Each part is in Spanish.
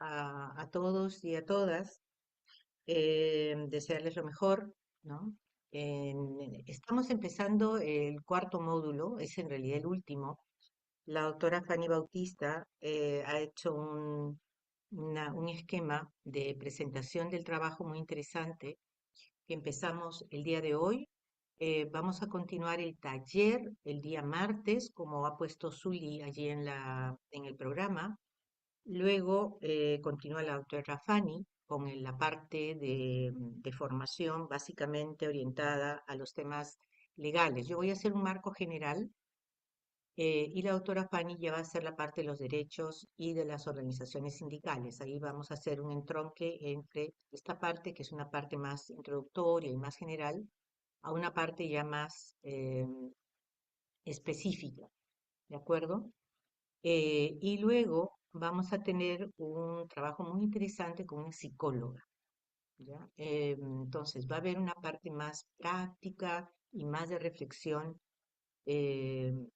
a todos y a todas, desearles lo mejor, ¿no? Estamos empezando el cuarto módulo, es en realidad el último. La doctora Fanny Bautista ha hecho un esquema de presentación del trabajo muy interesante que empezamos el día de hoy. Vamos a continuar el taller el día martes, como ha puesto Zuli allí en el programa. Luego continúa la doctora Fanny con la parte de formación básicamente orientada a los temas legales. Yo voy a hacer un marco general y la doctora Fanny ya va a hacer la parte de los derechos y de las organizaciones sindicales. Ahí vamos a hacer un entronque entre esta parte, que es una parte más introductoria y más general, a una parte ya más específica, ¿de acuerdo? Y luego vamos a tener un trabajo muy interesante con una psicóloga, ¿ya? Entonces va a haber una parte más práctica y más de reflexión,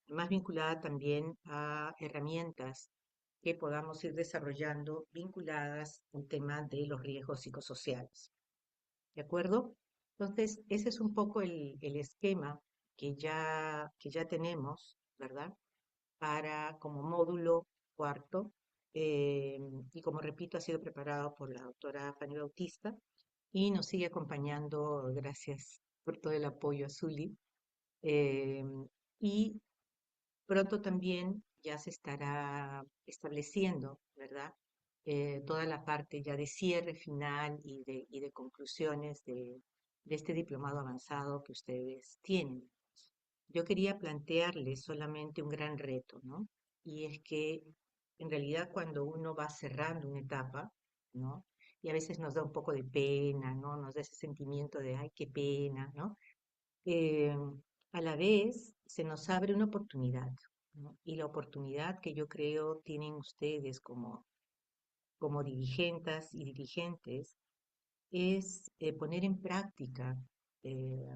más vinculada también a herramientas que podamos ir desarrollando vinculadas al tema de los riesgos psicosociales, ¿de acuerdo? Entonces, ese es un poco el esquema que ya tenemos, ¿verdad? Para como módulo cuarto, eh, y como repito, ha sido preparado por la doctora Fanny Bautista y nos sigue acompañando, gracias por todo el apoyo a Zuli. eh, y pronto también ya se estará estableciendo, ¿verdad? Toda la parte ya de cierre final y de conclusiones de este diplomado avanzado que ustedes tienen. Yo quería plantearles solamente un gran reto, ¿no? Y es que en realidad cuando uno va cerrando una etapa, ¿no? Y a veces nos da un poco de pena, ¿no? Nos da ese sentimiento de, ay, qué pena, ¿no? Eh, a la vez se nos abre una oportunidad, ¿no? Y la oportunidad que yo creo tienen ustedes como dirigentes y dirigentes es poner en práctica eh,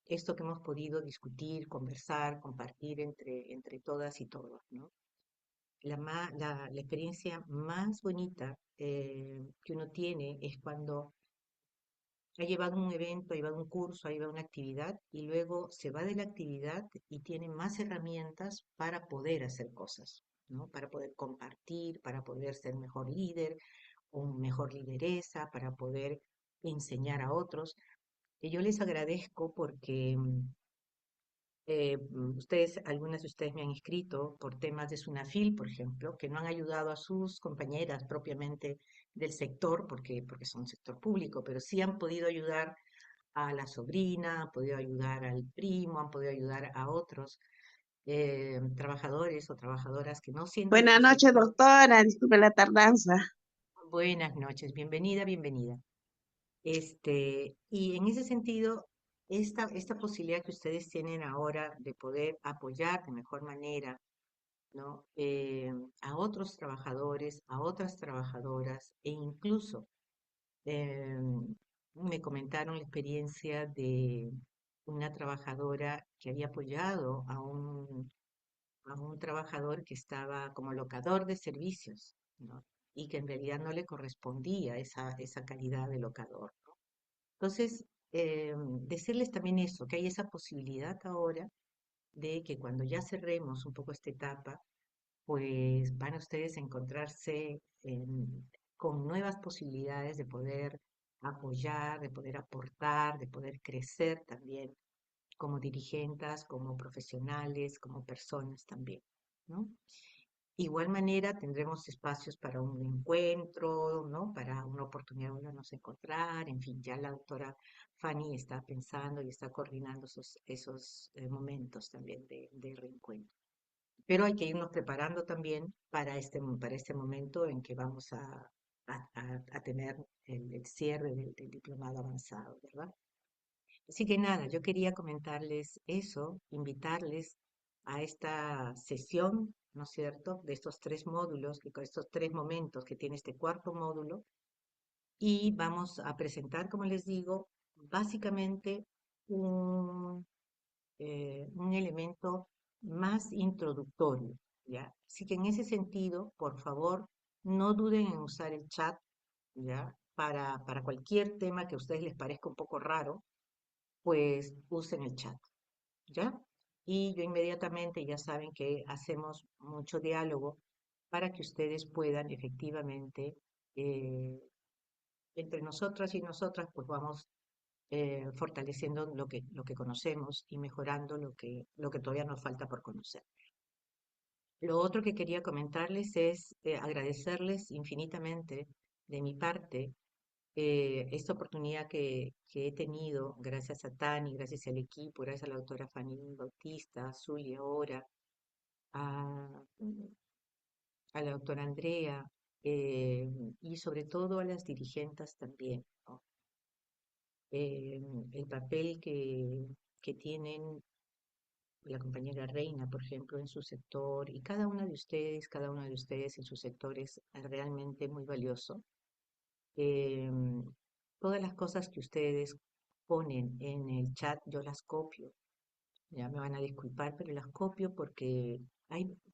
esto que hemos podido discutir, conversar, compartir entre todas y todos, ¿no? La experiencia más bonita que uno tiene es cuando ha llevado un evento, ha llevado un curso, ha llevado una actividad y luego se va de la actividad y tiene más herramientas para poder hacer cosas, ¿no? Para poder compartir, para poder ser mejor líder o mejor lideresa, para poder enseñar a otros. Y yo les agradezco porque algunas de ustedes me han escrito por temas de SUNAFIL, por ejemplo, que no han ayudado a sus compañeras propiamente del sector, porque son sector público, pero sí han podido ayudar a la sobrina, han podido ayudar al primo, han podido ayudar a otros trabajadores o trabajadoras que no siendo de Buenas su noches, sector. doctora. Disculpe la tardanza. Buenas noches, bienvenida, bienvenida. Y en ese sentido, esta posibilidad que ustedes tienen ahora de poder apoyar de mejor manera, ¿no? A otros trabajadores, a otras trabajadoras, e incluso eh, me comentaron la experiencia de una trabajadora que había apoyado a un trabajador que estaba como locador de servicios, ¿no? Y que en realidad no le correspondía esa calidad de locador. Entonces, decirles también eso, que hay esa posibilidad ahora de que cuando ya cerremos un poco esta etapa, pues van a ustedes a encontrarse con nuevas posibilidades de poder apoyar, de poder aportar, de poder crecer también como dirigentes, como profesionales, como personas también, ¿no? Igual manera tendremos espacios para un encuentro, ¿no? Para una oportunidad de volvernos a encontrar, en fin, ya la doctora Fanny está pensando y está coordinando esos momentos también de reencuentro. Pero hay que irnos preparando también para este momento en que vamos a tener el cierre del diplomado avanzado, ¿verdad? Así que nada, yo quería comentarles eso, invitarles a esta sesión, ¿no es cierto?, de estos tres módulos, con estos tres momentos que tiene este cuarto módulo, y vamos a presentar, como les digo, básicamente un elemento más introductorio, ¿ya? Así que en ese sentido, por favor, no duden en usar el chat, ¿ya? Para cualquier tema que a ustedes les parezca un poco raro, pues usen el chat, ¿ya? Y yo inmediatamente ya saben que hacemos mucho diálogo para que ustedes puedan efectivamente, eh, entre nosotras y nosotras, pues vamos fortaleciendo lo que conocemos y mejorando lo que todavía nos falta por conocer. Lo otro que quería comentarles es agradecerles infinitamente de mi parte esta oportunidad que he tenido gracias a Tani, gracias al equipo, gracias a la doctora Fanny Bautista, a Zulia ahora, a, a la doctora Andrea y sobre todo a las dirigentes también, ¿no? El papel que tienen la compañera Reina, por ejemplo, en su sector, y cada uno de ustedes en sus sectores es realmente muy valioso. Em, Todas las cosas que ustedes ponen en el chat, yo las copio. Ya me van a disculpar, pero las copio porque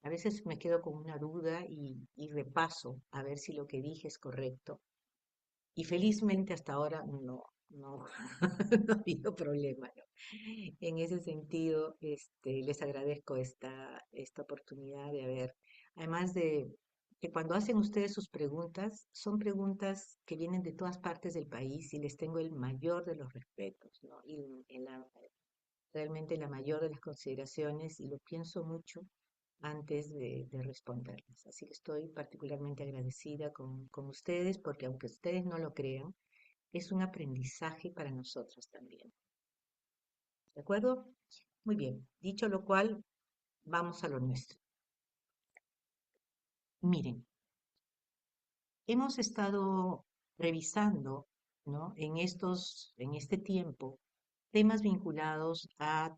a veces me quedo con una duda y repaso a ver si lo que dije es correcto. Y felizmente hasta ahora no, no ha habido problema, ¿no? En ese sentido, les agradezco esta oportunidad de haber, además de que cuando hacen ustedes sus preguntas, son preguntas que vienen de todas partes del país y les tengo el mayor de los respetos, ¿no? Y realmente la mayor de las consideraciones y lo pienso mucho antes de responderles. Así que estoy particularmente agradecida con ustedes porque aunque ustedes no lo crean, es un aprendizaje para nosotros también. ¿De acuerdo? Muy bien. Dicho lo cual, vamos a lo nuestro. Miren, hemos estado revisando, ¿no? En este tiempo, temas vinculados a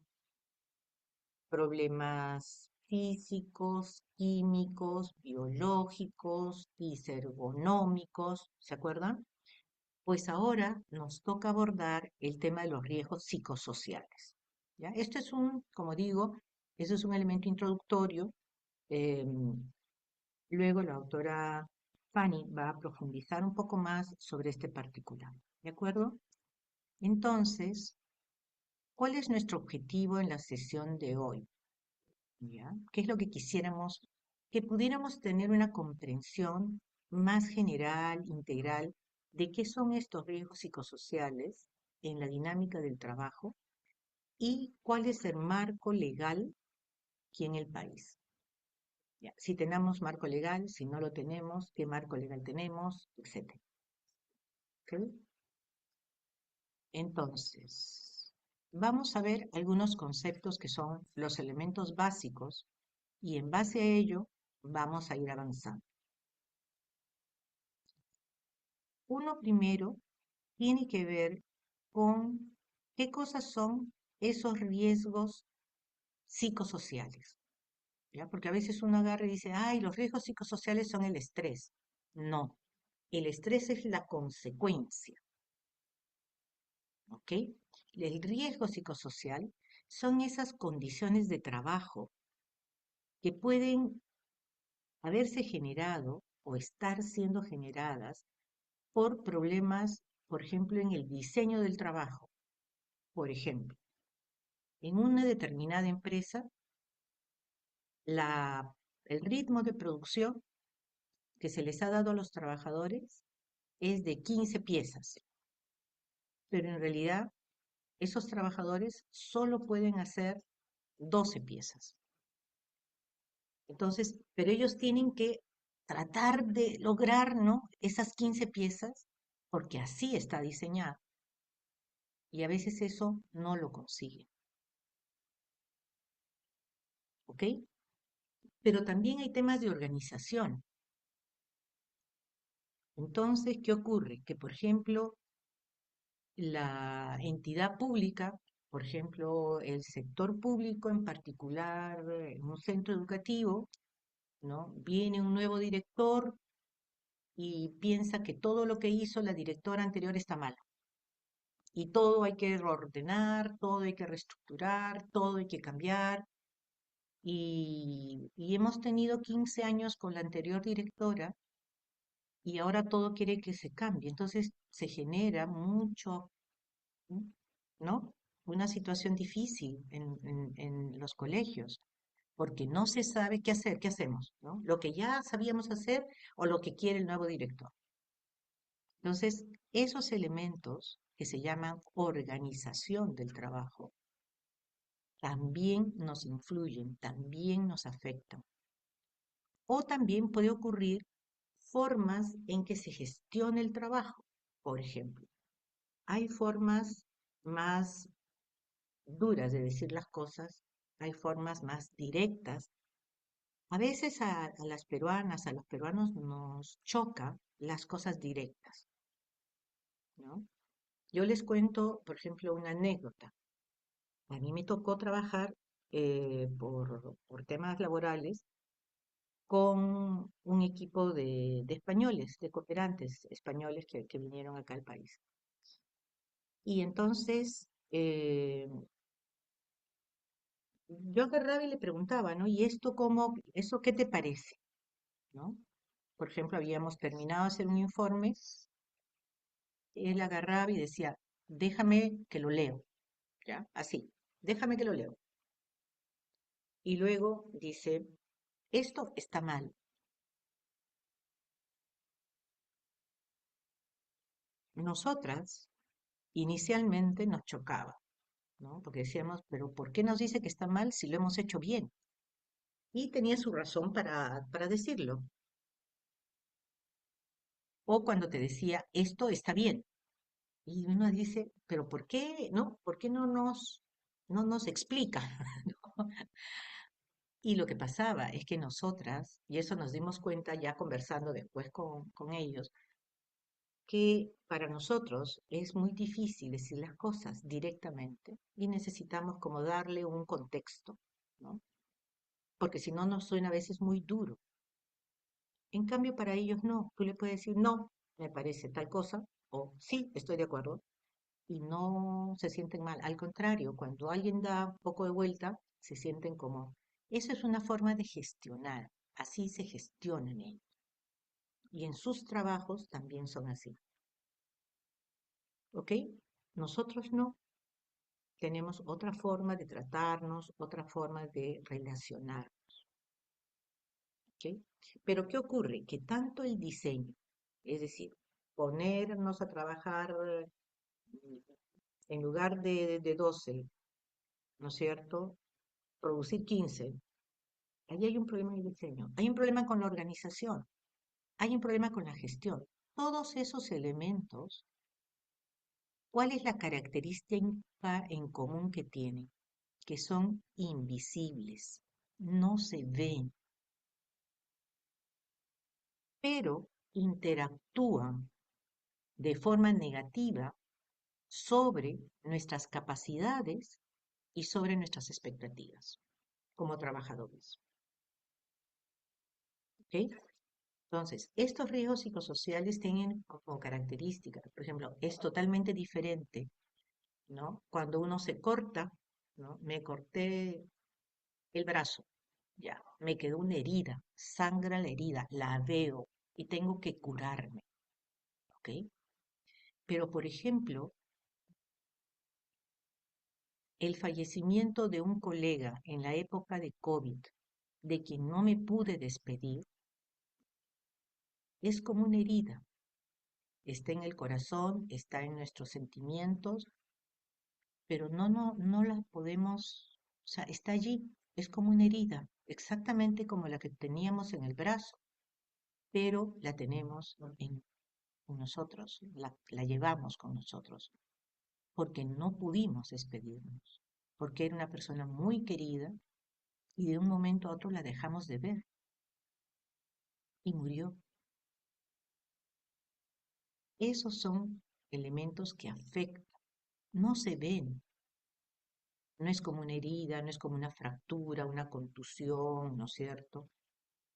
problemas físicos, químicos, biológicos, ergonómicos, ¿se acuerdan? Pues ahora nos toca abordar el tema de los riesgos psicosociales. ¿Ya? Esto es como digo, eso es un elemento introductorio. Luego la doctora Fanny va a profundizar un poco más sobre este particular. ¿De acuerdo? Entonces, ¿cuál es nuestro objetivo en la sesión de hoy? ¿Ya? ¿Qué es lo que quisiéramos? Que pudiéramos tener una comprensión más general, integral, de qué son estos riesgos psicosociales en la dinámica del trabajo y cuál es el marco legal aquí en el país. Ya, si tenemos marco legal, si no lo tenemos, qué marco legal tenemos, etcétera. ¿Ok? Entonces, vamos a ver algunos conceptos que son los elementos básicos y en base a ello vamos a ir avanzando. Uno primero tiene que ver con qué cosas son esos riesgos psicosociales, ¿ya? Porque a veces uno agarra y dice, ay, los riesgos psicosociales son el estrés. No, el estrés es la consecuencia, ¿ok? El riesgo psicosocial son esas condiciones de trabajo que pueden haberse generado o estar siendo generadas por problemas, por ejemplo, en el diseño del trabajo. Por ejemplo, en una determinada empresa, el ritmo de producción que se les ha dado a los trabajadores es de 15 piezas, pero en realidad esos trabajadores solo pueden hacer 12 piezas. Entonces, pero ellos tienen que tratar de lograr, ¿no? Esas 15 piezas, porque así está diseñado. Y a veces eso no lo consiguen, ¿ok? Pero también hay temas de organización. Entonces, ¿qué ocurre? Que, por ejemplo, la entidad pública, por ejemplo, el sector público en particular, en un centro educativo, ¿no? Viene un nuevo director y piensa que todo lo que hizo la directora anterior está mal. Y todo hay que reordenar, todo hay que reestructurar, todo hay que cambiar. Y hemos tenido 15 años con la anterior directora y ahora todo quiere que se cambie. Entonces se genera mucho, ¿no? Una situación difícil en los colegios, porque no se sabe qué hacer, qué hacemos, ¿no? Lo que ya sabíamos hacer o lo que quiere el nuevo director. Entonces, esos elementos que se llaman organización del trabajo también nos influyen, también nos afectan. O también puede ocurrir formas en que se gestione el trabajo. Por ejemplo, hay formas más duras de decir las cosas, hay formas más directas. A veces a las peruanas, a los peruanos nos choca las cosas directas, ¿no? Yo les cuento, por ejemplo, una anécdota. A mí me tocó trabajar por temas laborales con un equipo de españoles, de cooperantes españoles que vinieron acá al país. Y entonces yo agarraba y le preguntaba, ¿no? ¿Y esto cómo, eso qué te parece? ¿No? Por ejemplo, habíamos terminado de hacer un informe, él agarraba y decía, déjame que lo leo, ¿ya? Así, déjame que lo leo. Y luego dice, esto está mal. Nosotras inicialmente nos chocaba, ¿no? Porque decíamos, pero ¿por qué nos dice que está mal si lo hemos hecho bien? Y tenía su razón para decirlo. O cuando te decía, esto está bien. Y uno dice, pero ¿por qué no? ¿Por qué no nos explica? ¿no? Y lo que pasaba es que nosotras, y eso nos dimos cuenta ya conversando después con ellos, que para nosotros es muy difícil decir las cosas directamente y necesitamos como darle un contexto, ¿no? Porque si no nos suena a veces muy duro. En cambio, para ellos no. Tú le puedes decir, no, me parece tal cosa, o sí, estoy de acuerdo, y no se sienten mal. Al contrario, cuando alguien da un poco de vuelta, se sienten como, eso es una forma de gestionar, así se gestionan ellos. Y en sus trabajos también son así, ¿ok? Nosotros no, tenemos otra forma de tratarnos, otra forma de relacionar, ¿ok? Pero ¿qué ocurre? Que tanto el diseño, es decir, ponernos a trabajar en lugar de 12, ¿no es cierto? Producir 15. Ahí hay un problema en el diseño, hay un problema con la organización, hay un problema con la gestión. Todos esos elementos, ¿cuál es la característica en común que tienen? Que son invisibles, no se ven, pero interactúan de forma negativa sobre nuestras capacidades y sobre nuestras expectativas como trabajadores. ¿Ok? Entonces, estos riesgos psicosociales tienen como características, por ejemplo, es totalmente diferente, ¿no? Cuando uno se corta, ¿no? Me corté el brazo, ya, me quedó una herida, sangra la herida, la veo y tengo que curarme, ¿ok? Pero, por ejemplo, el fallecimiento de un colega en la época de COVID, de quien no me pude despedir, es como una herida. Está en el corazón, está en nuestros sentimientos, pero no la podemos, o sea, está allí, es como una herida, exactamente como la que teníamos en el brazo, pero la tenemos en nosotros, la llevamos con nosotros, porque no pudimos despedirnos, porque era una persona muy querida y de un momento a otro la dejamos de ver y murió. Esos son elementos que afectan, no se ven, no es como una herida, no es como una fractura, una contusión, ¿no es cierto?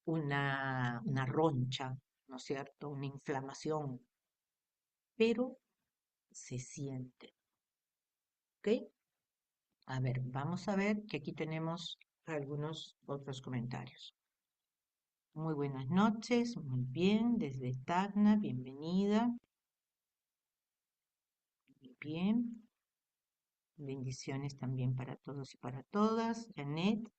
Una roncha, ¿no es cierto? Una inflamación, pero se siente, ¿ok? A ver, vamos a ver que aquí tenemos algunos otros comentarios. Muy buenas noches, muy bien, desde Tacna, bienvenida, muy bien. Bendiciones también para todos y para todas. Janet,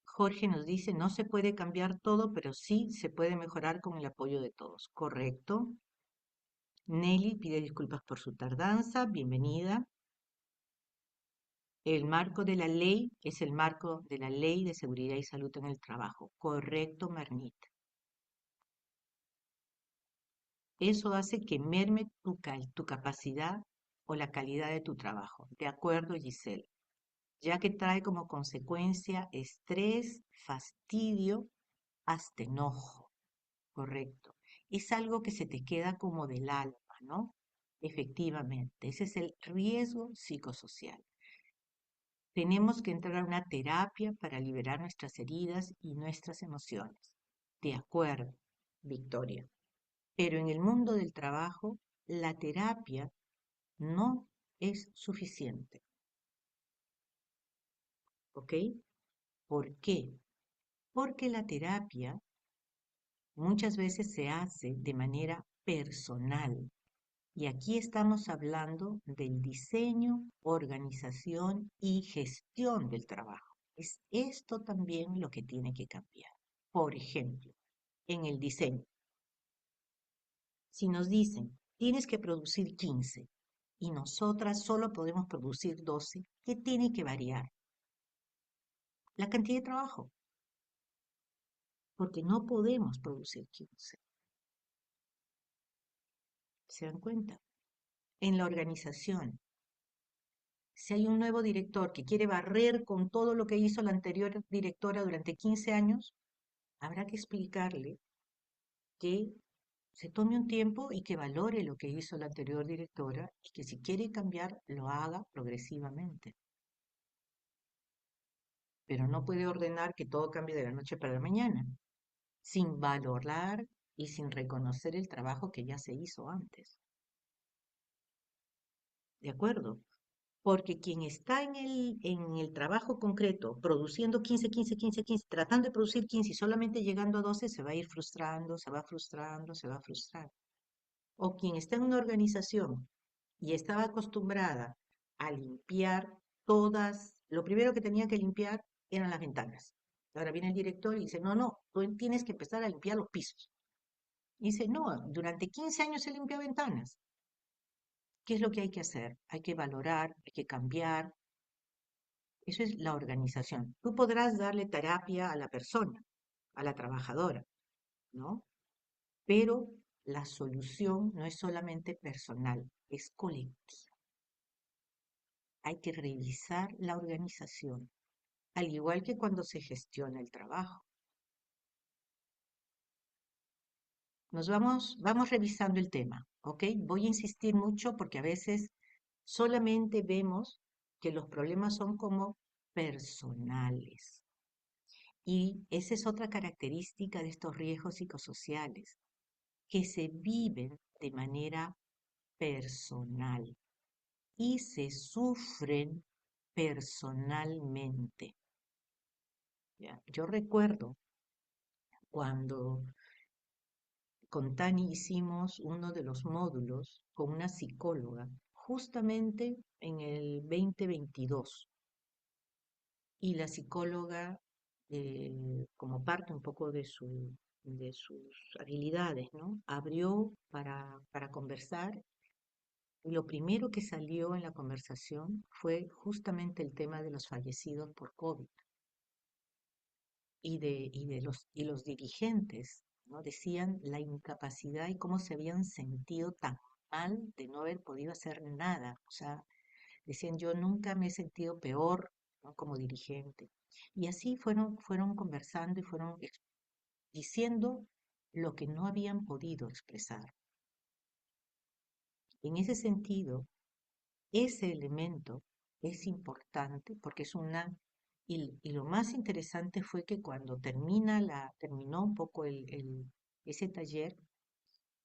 Jorge nos dice, no se puede cambiar todo, pero sí se puede mejorar con el apoyo de todos. Correcto. Nelly pide disculpas por su tardanza, bienvenida. El marco de la ley es el marco de la Ley de Seguridad y Salud en el Trabajo. Correcto, Marnit. Eso hace que merme tu capacidad o la calidad de tu trabajo. De acuerdo, Giselle. Ya que trae como consecuencia estrés, fastidio, hasta enojo. Correcto. Es algo que se te queda como del alma, ¿no? Efectivamente, ese es el riesgo psicosocial. Tenemos que entrar a una terapia para liberar nuestras heridas y nuestras emociones. De acuerdo, Victoria. Pero en el mundo del trabajo, la terapia no es suficiente. ¿Ok? ¿Por qué? Porque la terapia muchas veces se hace de manera personal. Y aquí estamos hablando del diseño, organización y gestión del trabajo. Es esto también lo que tiene que cambiar. Por ejemplo, en el diseño, si nos dicen, tienes que producir 15 y nosotras solo podemos producir 12, ¿qué tiene que variar? La cantidad de trabajo, porque no podemos producir 15. ¿Se dan cuenta? En la organización, si hay un nuevo director que quiere barrer con todo lo que hizo la anterior directora durante 15 años, habrá que explicarle que se tome un tiempo y que valore lo que hizo la anterior directora y que si quiere cambiar, lo haga progresivamente. Pero no puede ordenar que todo cambie de la noche para la mañana, sin valorar y sin reconocer el trabajo que ya se hizo antes. ¿De acuerdo? Porque quien está en el trabajo concreto, produciendo 15, 15, 15, 15, tratando de producir 15 y solamente llegando a 12, se va a ir frustrando, se va frustrando, se va a frustrar. O quien está en una organización y estaba acostumbrada a limpiar lo primero que tenía que limpiar eran las ventanas. Ahora viene el director y dice, no, no, tú tienes que empezar a limpiar los pisos. Y dice, no, durante 15 años se limpió ventanas. ¿Qué es lo que hay que hacer? Hay que valorar, hay que cambiar. Eso es la organización. Tú podrás darle terapia a la persona, a la trabajadora, ¿no? Pero la solución no es solamente personal, es colectiva. Hay que revisar la organización, al igual que cuando se gestiona el trabajo. Vamos revisando el tema, ¿ok? Voy a insistir mucho porque a veces solamente vemos que los problemas son como personales. Y esa es otra característica de estos riesgos psicosociales, que se viven de manera personal y se sufren personalmente. ¿Ya? Yo recuerdo cuando con Tani hicimos uno de los módulos con una psicóloga, justamente en el 2022. Y la psicóloga, como parte un poco de sus habilidades, ¿no? Abrió para conversar y lo primero que salió en la conversación fue justamente el tema de los fallecidos por COVID y los dirigentes, ¿no? Decían la incapacidad y cómo se habían sentido tan mal de no haber podido hacer nada. O sea, decían, yo nunca me he sentido peor, ¿no? Como dirigente. Y así fueron conversando y fueron diciendo lo que no habían podido expresar. En ese sentido, ese elemento es importante porque es una... Y lo más interesante fue que cuando terminó un poco ese taller,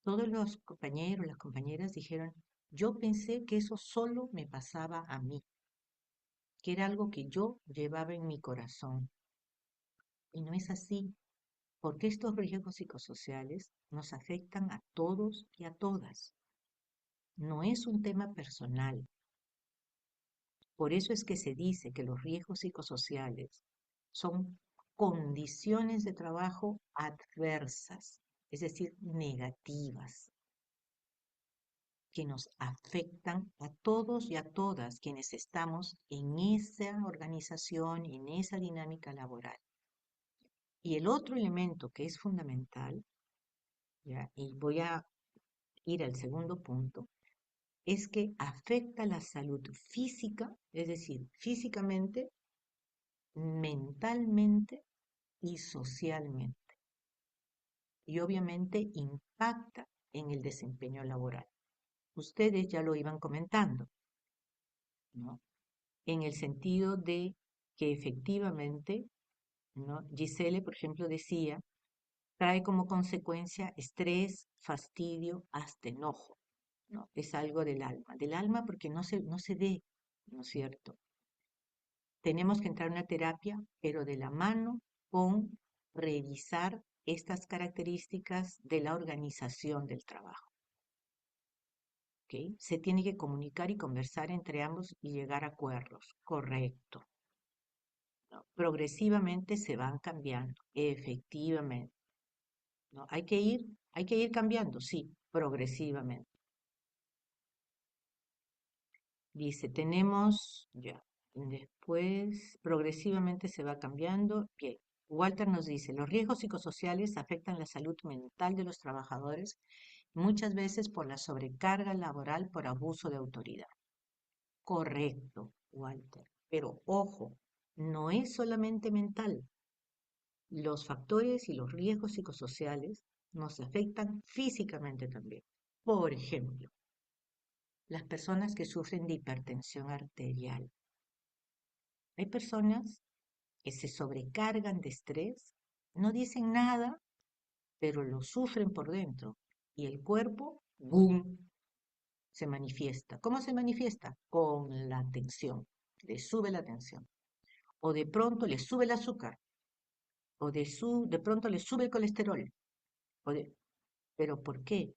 todos los compañeros, las compañeras dijeron, yo pensé que eso solo me pasaba a mí, que era algo que yo llevaba en mi corazón. Y no es así, porque estos riesgos psicosociales nos afectan a todos y a todas. No es un tema personal. Por eso es que se dice que los riesgos psicosociales son condiciones de trabajo adversas, es decir, negativas, que nos afectan a todos y a todas quienes estamos en esa organización, en esa dinámica laboral. Y el otro elemento que es fundamental, ¿ya? Y voy a ir al segundo punto, es que afecta la salud física, es decir, físicamente, mentalmente y socialmente. Y obviamente impacta en el desempeño laboral. Ustedes ya lo iban comentando, ¿no? En el sentido de que efectivamente, ¿no? Gisele, por ejemplo, decía, trae como consecuencia estrés, fastidio, hasta enojo, ¿no? Es algo del alma porque no se ve, ¿no es cierto? Tenemos que entrar en una terapia, pero de la mano con revisar estas características de la organización del trabajo. ¿Ok? Se tiene que comunicar y conversar entre ambos y llegar a acuerdos. Correcto. ¿No? Progresivamente se van cambiando, efectivamente. ¿No? Hay que ir cambiando, sí, progresivamente. Dice, tenemos, ya, después progresivamente se va cambiando. Bien, Walter nos dice, los riesgos psicosociales afectan la salud mental de los trabajadores, muchas veces por la sobrecarga laboral por abuso de autoridad. Correcto, Walter. Pero ojo, no es solamente mental. Los factores y los riesgos psicosociales nos afectan físicamente también. Por ejemplo, las personas que sufren de hipertensión arterial. Hay personas que se sobrecargan de estrés, no dicen nada, pero lo sufren por dentro. Y el cuerpo, ¡boom!, se manifiesta. ¿Cómo se manifiesta? Con la tensión. Le sube la tensión. O de pronto le sube el azúcar. O de pronto le sube el colesterol. O de, ¿Pero por qué?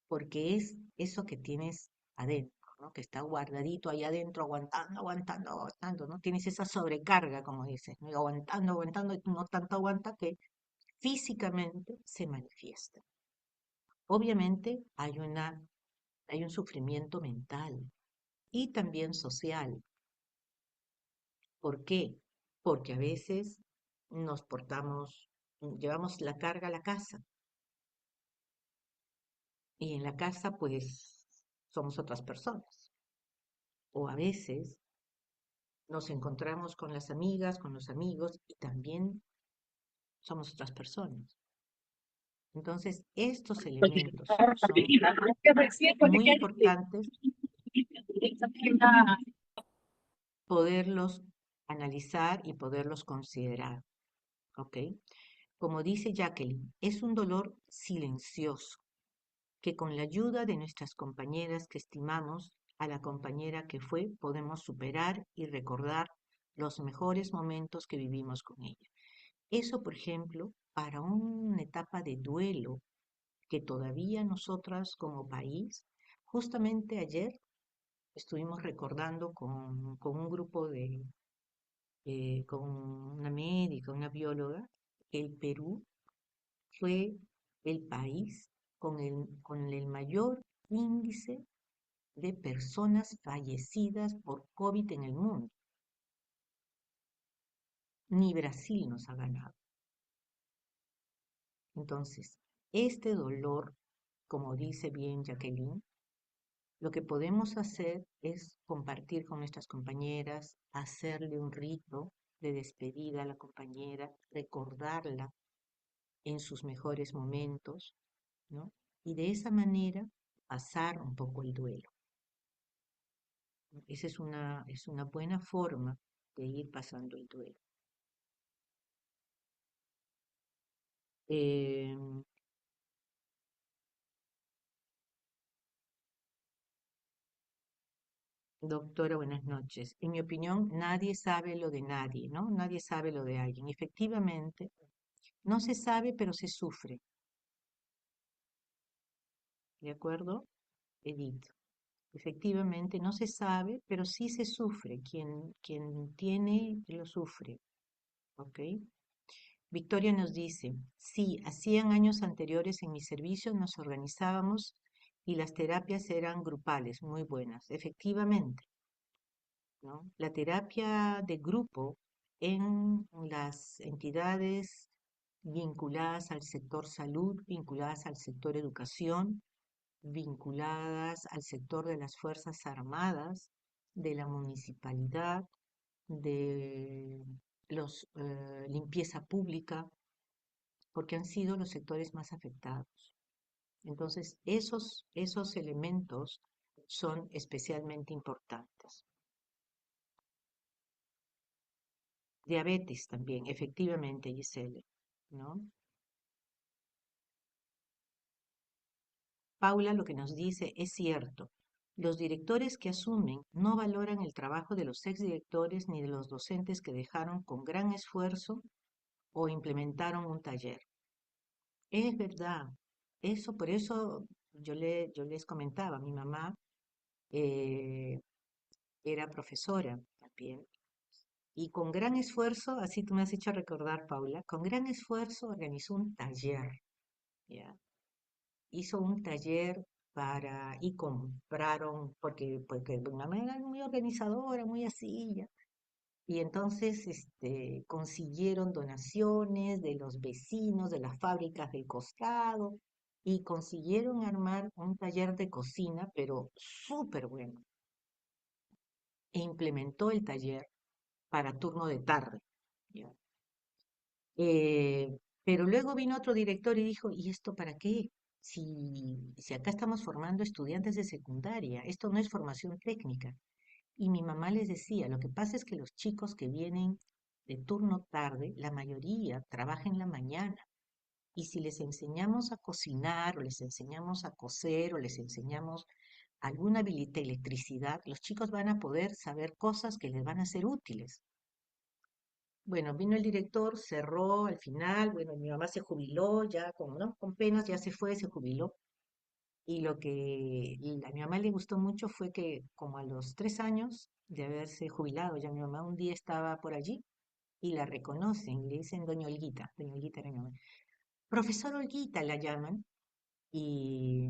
Porque es eso que tienes adentro, ¿no? Que está guardadito ahí adentro, aguantando, aguantando, aguantando, ¿no? Tienes esa sobrecarga, como dices, ¿no? Y aguantando, aguantando, y no tanto aguanta que físicamente se manifiesta. Obviamente hay un sufrimiento mental y también social. ¿Por qué? Porque a veces llevamos la carga a la casa y en la casa pues somos otras personas. O a veces nos encontramos con las amigas, con los amigos y también somos otras personas. Entonces, estos elementos son muy importantes poderlos analizar y poderlos considerar, ¿ok? Como dice Jacqueline, es un dolor silencioso que con la ayuda de nuestras compañeras que estimamos, a la compañera que fue, podemos superar y recordar los mejores momentos que vivimos con ella. Eso, por ejemplo, para una etapa de duelo que todavía nosotras como país, justamente ayer estuvimos recordando con un grupo con una médica, una bióloga, el Perú fue el país con el mayor índice de personas fallecidas por COVID en el mundo. Ni Brasil nos ha ganado. Entonces, este dolor, como dice bien Jacqueline, lo que podemos hacer es compartir con nuestras compañeras, hacerle un rito de despedida a la compañera, recordarla en sus mejores momentos, ¿no? Y de esa manera pasar un poco el duelo. Esa es una buena forma de ir pasando el duelo. Eh, Doctora, buenas noches. En mi opinión, nadie sabe lo de nadie, ¿no? Nadie sabe lo de alguien. Efectivamente, no se sabe, pero se sufre. ¿De acuerdo, Edith? Efectivamente, no se sabe, pero sí se sufre. Quien tiene, lo sufre. ¿Ok? Victoria nos dice, sí, hacían años anteriores en mi servicio nos organizábamos y las terapias eran grupales, muy buenas. Efectivamente, ¿no? La terapia de grupo en las entidades vinculadas al sector salud, vinculadas al sector educación, vinculadas al sector de las Fuerzas Armadas, de la municipalidad, de los limpieza pública, porque han sido los sectores más afectados. Entonces, esos elementos son especialmente importantes. Diabetes también, efectivamente, Giselle, ¿no? Paula lo que nos dice es cierto. Los directores que asumen no valoran el trabajo de los exdirectores ni de los docentes que dejaron con gran esfuerzo o implementaron un taller. Es verdad. Eso, por eso yo les comentaba, mi mamá eh, era profesora también. Y con gran esfuerzo, así tú me has hecho recordar, Paula, con gran esfuerzo organizó un taller, ¿ya? Hizo un taller y compraron, porque mi mamá era muy organizadora, muy así, ¿ya? Y entonces consiguieron donaciones de los vecinos, de las fábricas del costado, y consiguieron armar un taller de cocina, pero súper bueno. E implementó el taller para turno de tarde, ¿ya? Pero luego vino otro director y dijo, ¿y esto para qué? Si acá estamos formando estudiantes de secundaria, esto no es formación técnica. Y mi mamá les decía, lo que pasa es que los chicos que vienen de turno tarde, la mayoría trabaja en la mañana. Y si les enseñamos a cocinar, o les enseñamos a coser, o les enseñamos alguna habilidad, electricidad, los chicos van a poder saber cosas que les van a ser útiles. Bueno, vino el director, cerró al final, bueno, mi mamá se jubiló ya con, ¿no? Con penas, ya se fue, se jubiló. Y lo que a mi mamá le gustó mucho fue que como a los 3 años de haberse jubilado, ya mi mamá un día estaba por allí y la reconocen, y le dicen Doña Olguita era mi mamá. Profesor Olguita la llaman y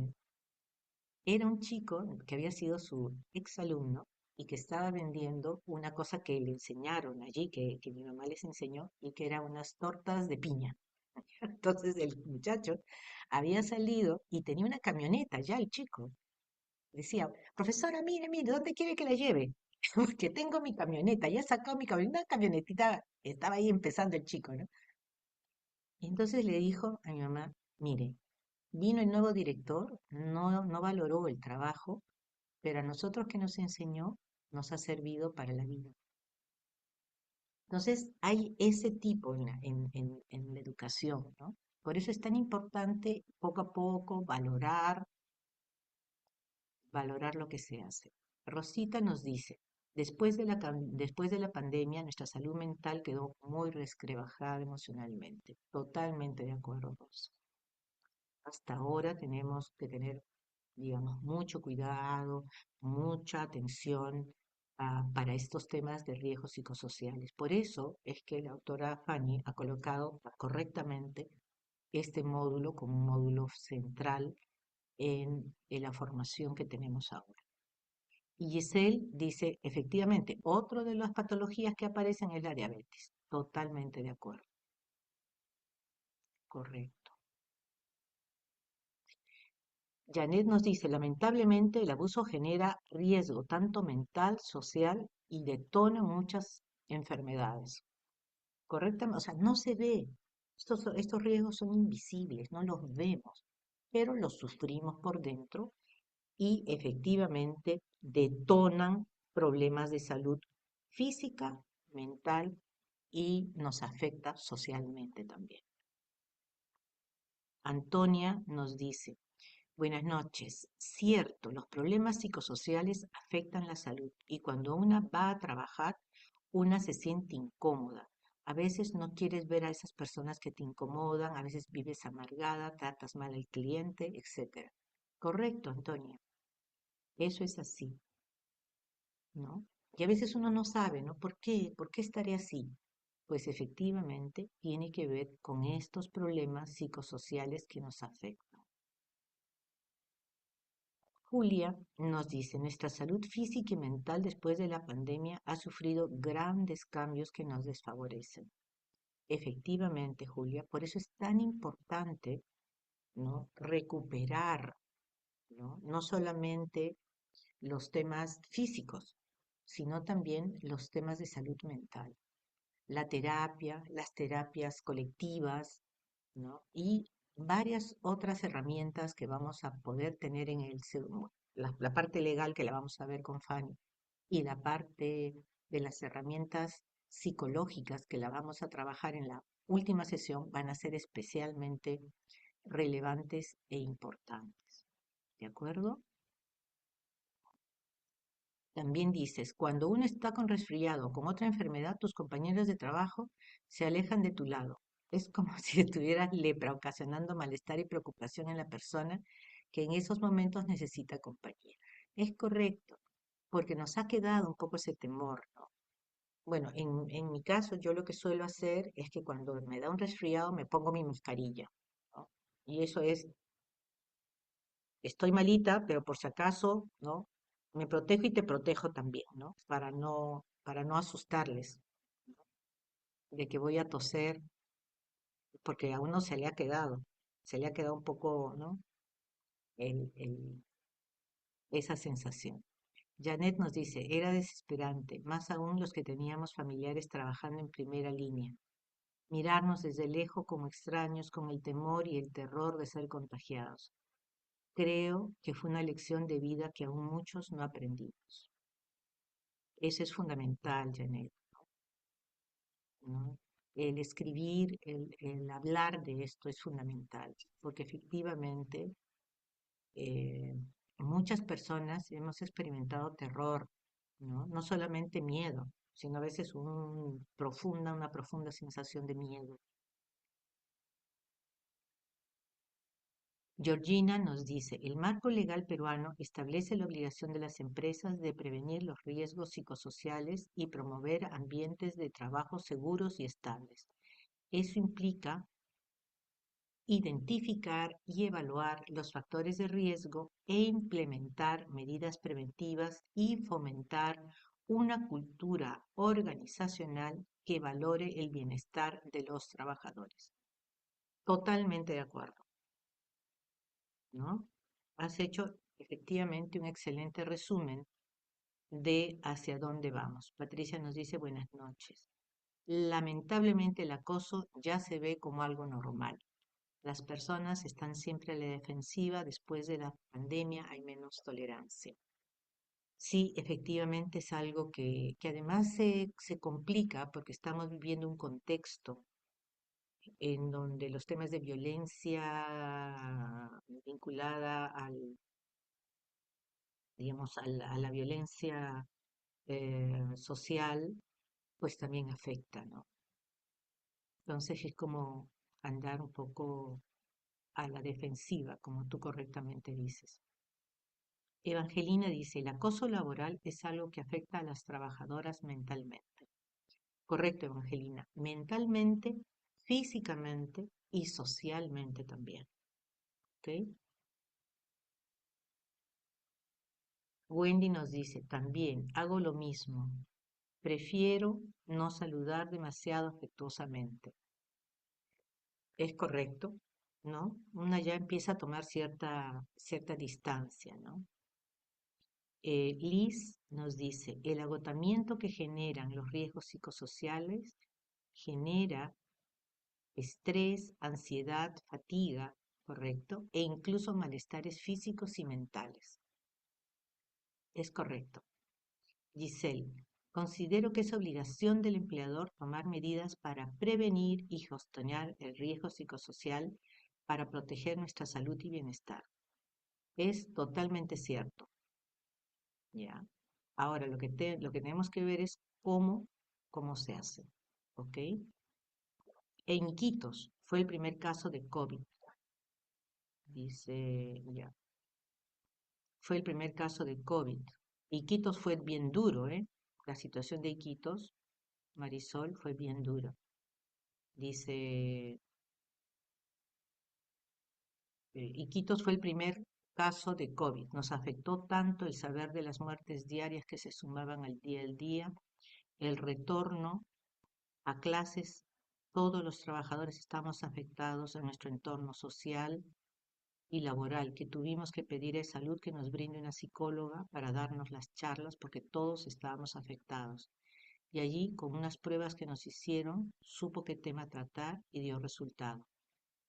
era un chico que había sido su exalumno y que estaba vendiendo una cosa que le enseñaron allí, que mi mamá les enseñó, y que eran unas tortas de piña. Entonces el muchacho había salido y tenía una camioneta ya, el chico. Decía, profesora, mire, mire, ¿dónde quiere que la lleve? Porque tengo mi camioneta, ya he sacado mi camioneta, una camionetita, estaba ahí empezando el chico, ¿no? Y entonces le dijo a mi mamá, mire, vino el nuevo director, no valoró el trabajo, pero a nosotros que nos enseñó, nos ha servido para la vida. Entonces, hay ese tipo en la educación, ¿no? Por eso es tan importante poco a poco valorar lo que se hace. Rosita nos dice, después de la pandemia, nuestra salud mental quedó muy resquebrajada emocionalmente. Totalmente de acuerdo, Rosa. Hasta ahora tenemos que tener, digamos, mucho cuidado, mucha atención para estos temas de riesgos psicosociales. Por eso es que la autora Fanny ha colocado correctamente este módulo como un módulo central en la formación que tenemos ahora. Y Giselle dice, efectivamente, otro de las patologías que aparecen es la diabetes. Totalmente de acuerdo. Correcto. Janet nos dice, lamentablemente el abuso genera riesgo tanto mental, social y detona muchas enfermedades. Correctamente, o sea, no se ve. Estos riesgos son invisibles, no los vemos, pero los sufrimos por dentro y efectivamente detonan problemas de salud física, mental y nos afecta socialmente también. Antonia nos dice, Buenas noches. Cierto, los problemas psicosociales afectan la salud y cuando una va a trabajar, una se siente incómoda. A veces no quieres ver a esas personas que te incomodan, a veces vives amargada, tratas mal al cliente, etcétera. Correcto, Antonio. Eso es así, ¿no? Y a veces uno no sabe, ¿no? ¿Por qué? ¿Por qué estaré así? Pues efectivamente tiene que ver con estos problemas psicosociales que nos afectan. Julia nos dice, nuestra salud física y mental después de la pandemia ha sufrido grandes cambios que nos desfavorecen. Efectivamente, Julia, por eso es tan importante, ¿no? Recuperar, ¿no? No solamente los temas físicos, sino también los temas de salud mental. La terapia, las terapias colectivas, ¿no? Y varias otras herramientas que vamos a poder tener en la parte legal que la vamos a ver con Fanny y la parte de las herramientas psicológicas que la vamos a trabajar en la última sesión van a ser especialmente relevantes e importantes. ¿De acuerdo? También dices, cuando uno está con resfriado o con otra enfermedad, tus compañeros de trabajo se alejan de tu lado. Es como si tuvieras lepra, ocasionando malestar y preocupación en la persona que en esos momentos necesita compañía. Es correcto, porque nos ha quedado un poco ese temor, ¿no? Bueno, en mi caso, yo lo que suelo hacer es que cuando me da un resfriado me pongo mi mascarilla, ¿no? Y eso es, estoy malita, pero por si acaso, ¿no? Me protejo y te protejo también, ¿no? Para no asustarles de que voy a toser, porque a uno se le ha quedado un poco, ¿no? Esa sensación. Janet nos dice, era desesperante, más aún los que teníamos familiares trabajando en primera línea. Mirarnos desde lejos como extraños, con el temor y el terror de ser contagiados. Creo que fue una lección de vida que aún muchos no aprendimos. Eso es fundamental, Janet, ¿no? El escribir, el hablar de esto es fundamental, porque efectivamente eh, muchas personas hemos experimentado terror, ¿no? No solamente miedo, sino a veces una profunda sensación de miedo. Georgina nos dice, el marco legal peruano establece la obligación de las empresas de prevenir los riesgos psicosociales y promover ambientes de trabajo seguros y estables. Eso implica identificar y evaluar los factores de riesgo e implementar medidas preventivas y fomentar una cultura organizacional que valore el bienestar de los trabajadores. Totalmente de acuerdo, ¿no? Has hecho efectivamente un excelente resumen de hacia dónde vamos. Patricia nos dice buenas noches. Lamentablemente el acoso ya se ve como algo normal. Las personas están siempre a la defensiva, después de la pandemia hay menos tolerancia. Sí, efectivamente es algo que además se complica porque estamos viviendo un contexto en donde los temas de violencia vinculada digamos, a la violencia social, pues también afecta, ¿no? Entonces es como andar un poco a la defensiva, como tú correctamente dices. Evangelina dice, el acoso laboral es algo que afecta a las trabajadoras mentalmente. Correcto, Evangelina. Mentalmente, físicamente y socialmente también. ¿Ok? Wendy nos dice, también hago lo mismo. Prefiero no saludar demasiado afectuosamente. Es correcto, ¿no? Una ya empieza a tomar cierta distancia, ¿no? Liz nos dice, el agotamiento que generan los riesgos psicosociales genera estrés, ansiedad, fatiga, ¿correcto? E incluso malestares físicos y mentales. Es correcto. Giselle, considero que es obligación del empleador tomar medidas para prevenir y gestionar el riesgo psicosocial para proteger nuestra salud y bienestar. Es totalmente cierto, ¿ya? Ahora, lo que tenemos que ver es cómo se hace, ¿ok? En Iquitos fue el primer caso de COVID, dice, ya, fue el primer caso de COVID. Iquitos fue bien duro, ¿eh? La situación de Iquitos, Marisol, fue bien dura. Dice, Iquitos fue el primer caso de COVID. Nos afectó tanto el saber de las muertes diarias que se sumaban al día, el retorno a clases. Todos los trabajadores estamos afectados en nuestro entorno social y laboral, que tuvimos que pedir a salud que nos brinde una psicóloga para darnos las charlas porque todos estábamos afectados. Y allí, con unas pruebas que nos hicieron, supo qué tema tratar y dio resultado,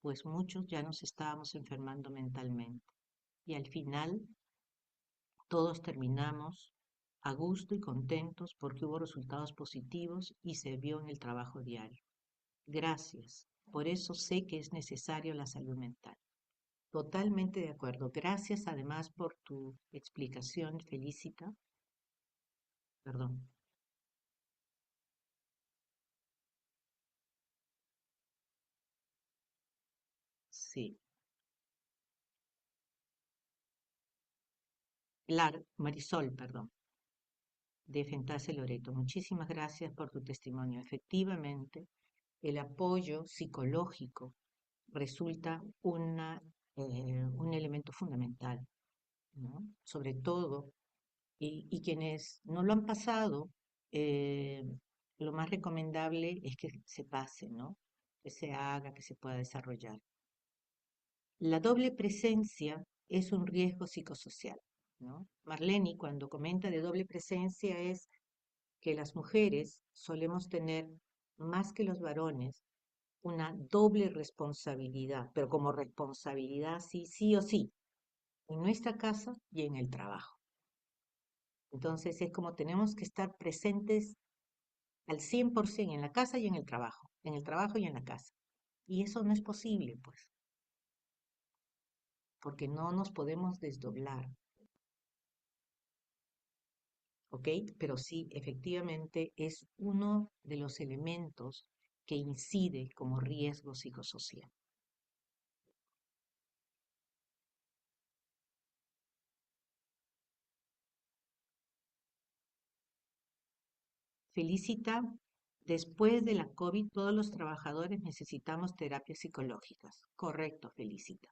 pues muchos ya nos estábamos enfermando mentalmente. Y al final, todos terminamos a gusto y contentos porque hubo resultados positivos y se vio en el trabajo diario. Gracias. Por eso sé que es necesario la salud mental. Totalmente de acuerdo. Gracias además por tu explicación, Felicita. Perdón. Sí. Marisol, perdón, de Fentase Loreto. Muchísimas gracias por tu testimonio. Efectivamente, el apoyo psicológico resulta un elemento fundamental, ¿no? Sobre todo, y quienes no lo han pasado, eh, lo más recomendable es que se pase, ¿no? Que se haga, que se pueda desarrollar. La doble presencia es un riesgo psicosocial, ¿no? Marlene, cuando comenta de doble presencia, es que las mujeres solemos tener, más que los varones, una doble responsabilidad, pero como responsabilidad sí, sí o sí, en nuestra casa y en el trabajo. Entonces es como tenemos que estar presentes al 100% en la casa y en el trabajo y en la casa. Y eso no es posible, pues, porque no nos podemos desdoblar, ¿ok? Pero sí, efectivamente es uno de los elementos que incide como riesgo psicosocial. Felicita, después de la COVID todos los trabajadores necesitamos terapias psicológicas. Correcto, Felicita.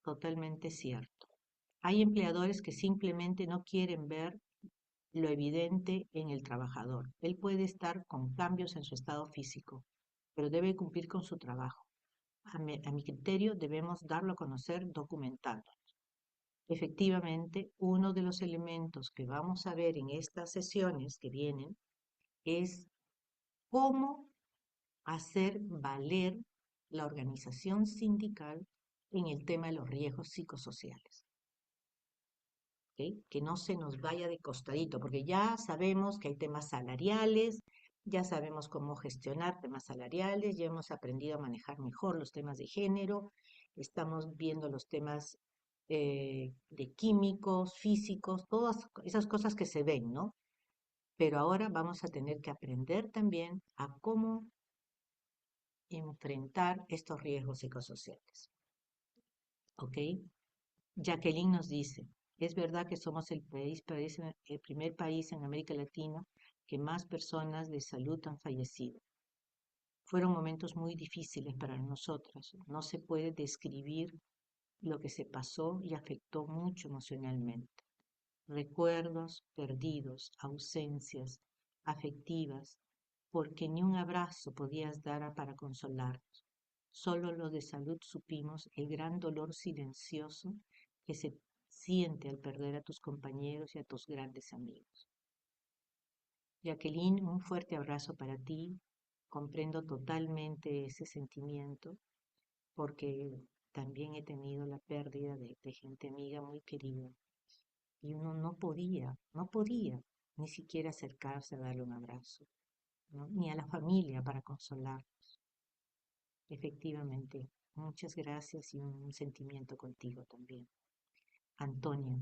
Totalmente cierto. Hay empleadores que simplemente no quieren ver lo evidente en el trabajador. Él puede estar con cambios en su estado físico, pero debe cumplir con su trabajo. A mi criterio, debemos darlo a conocer documentando. Efectivamente, uno de los elementos que vamos a ver en estas sesiones que vienen es cómo hacer valer la organización sindical en el tema de los riesgos psicosociales. ¿Ok? Que no se nos vaya de costadito, porque ya sabemos que hay temas salariales, ya sabemos cómo gestionar temas salariales, ya hemos aprendido a manejar mejor los temas de género, estamos viendo los temas de químicos, físicos, todas esas cosas que se ven, ¿no? Pero ahora vamos a tener que aprender también a cómo enfrentar estos riesgos psicosociales. ¿Ok? Jacqueline nos dice, es verdad que somos el primer país en América Latina que más personas de salud han fallecido. Fueron momentos muy difíciles para nosotras. No se puede describir lo que se pasó y afectó mucho emocionalmente. Recuerdos perdidos, ausencias afectivas, porque ni un abrazo podías dar para consolarnos. Solo los de salud supimos el gran dolor silencioso que se siente al perder a tus compañeros y a tus grandes amigos. Jacqueline, un fuerte abrazo para ti. Comprendo totalmente ese sentimiento porque también he tenido la pérdida de gente amiga muy querida y uno no podía ni siquiera acercarse a darle un abrazo, ¿no? Ni a la familia para consolar. Efectivamente, Muchas gracias y un sentimiento contigo también. Antonio,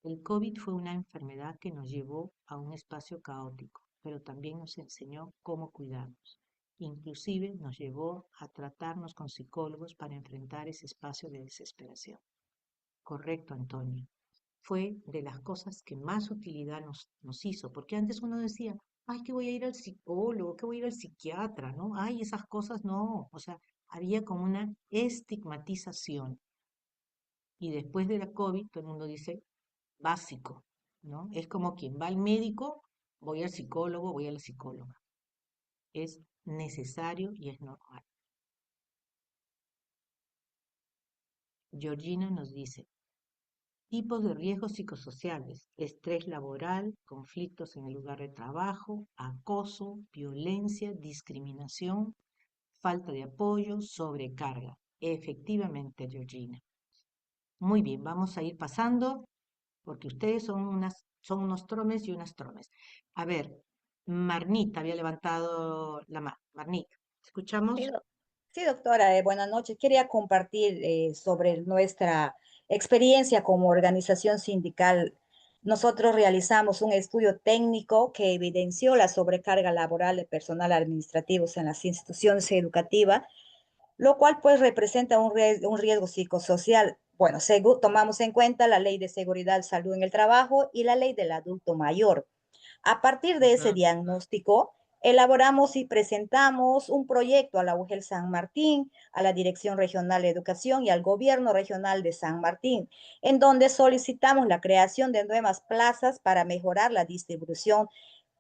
el COVID fue una enfermedad que nos llevó a un espacio caótico, pero también nos enseñó cómo cuidarnos. Inclusive nos llevó a tratarnos con psicólogos para enfrentar ese espacio de desesperación. Correcto, Antonio. Fue de las cosas que más utilidad nos hizo, porque antes uno decía, ay, que voy a ir al psicólogo, que voy a ir al psiquiatra, ¿no? Ay, esas cosas no. O sea, había como una estigmatización. Y después de la COVID, todo el mundo dice, básico, ¿no? Es como quien va al médico, voy al psicólogo, voy a la psicóloga. Es necesario y es normal. Georgina nos dice, tipos de riesgos psicosociales, estrés laboral, conflictos en el lugar de trabajo, acoso, violencia, discriminación, falta de apoyo, sobrecarga. Efectivamente, Georgina. Muy bien, vamos a ir pasando porque ustedes son unos tromes y unas tromes. A ver, Marnita había levantado la mano. Marnita, Sí, ¿escuchamos? sí, doctora, buenas noches. Quería compartir sobre nuestra experiencia como organización sindical. Nosotros realizamos un estudio técnico que evidenció la sobrecarga laboral de personal administrativo en las instituciones educativas, lo cual pues representa un riesgo psicosocial. Bueno, tomamos en cuenta la Ley de Seguridad y Salud en el Trabajo y la Ley del Adulto Mayor. A partir de ese Ajá, diagnóstico, elaboramos y presentamos un proyecto a la UGEL San Martín, a la Dirección Regional de Educación y al Gobierno Regional de San Martín, en donde solicitamos la creación de nuevas plazas para mejorar la distribución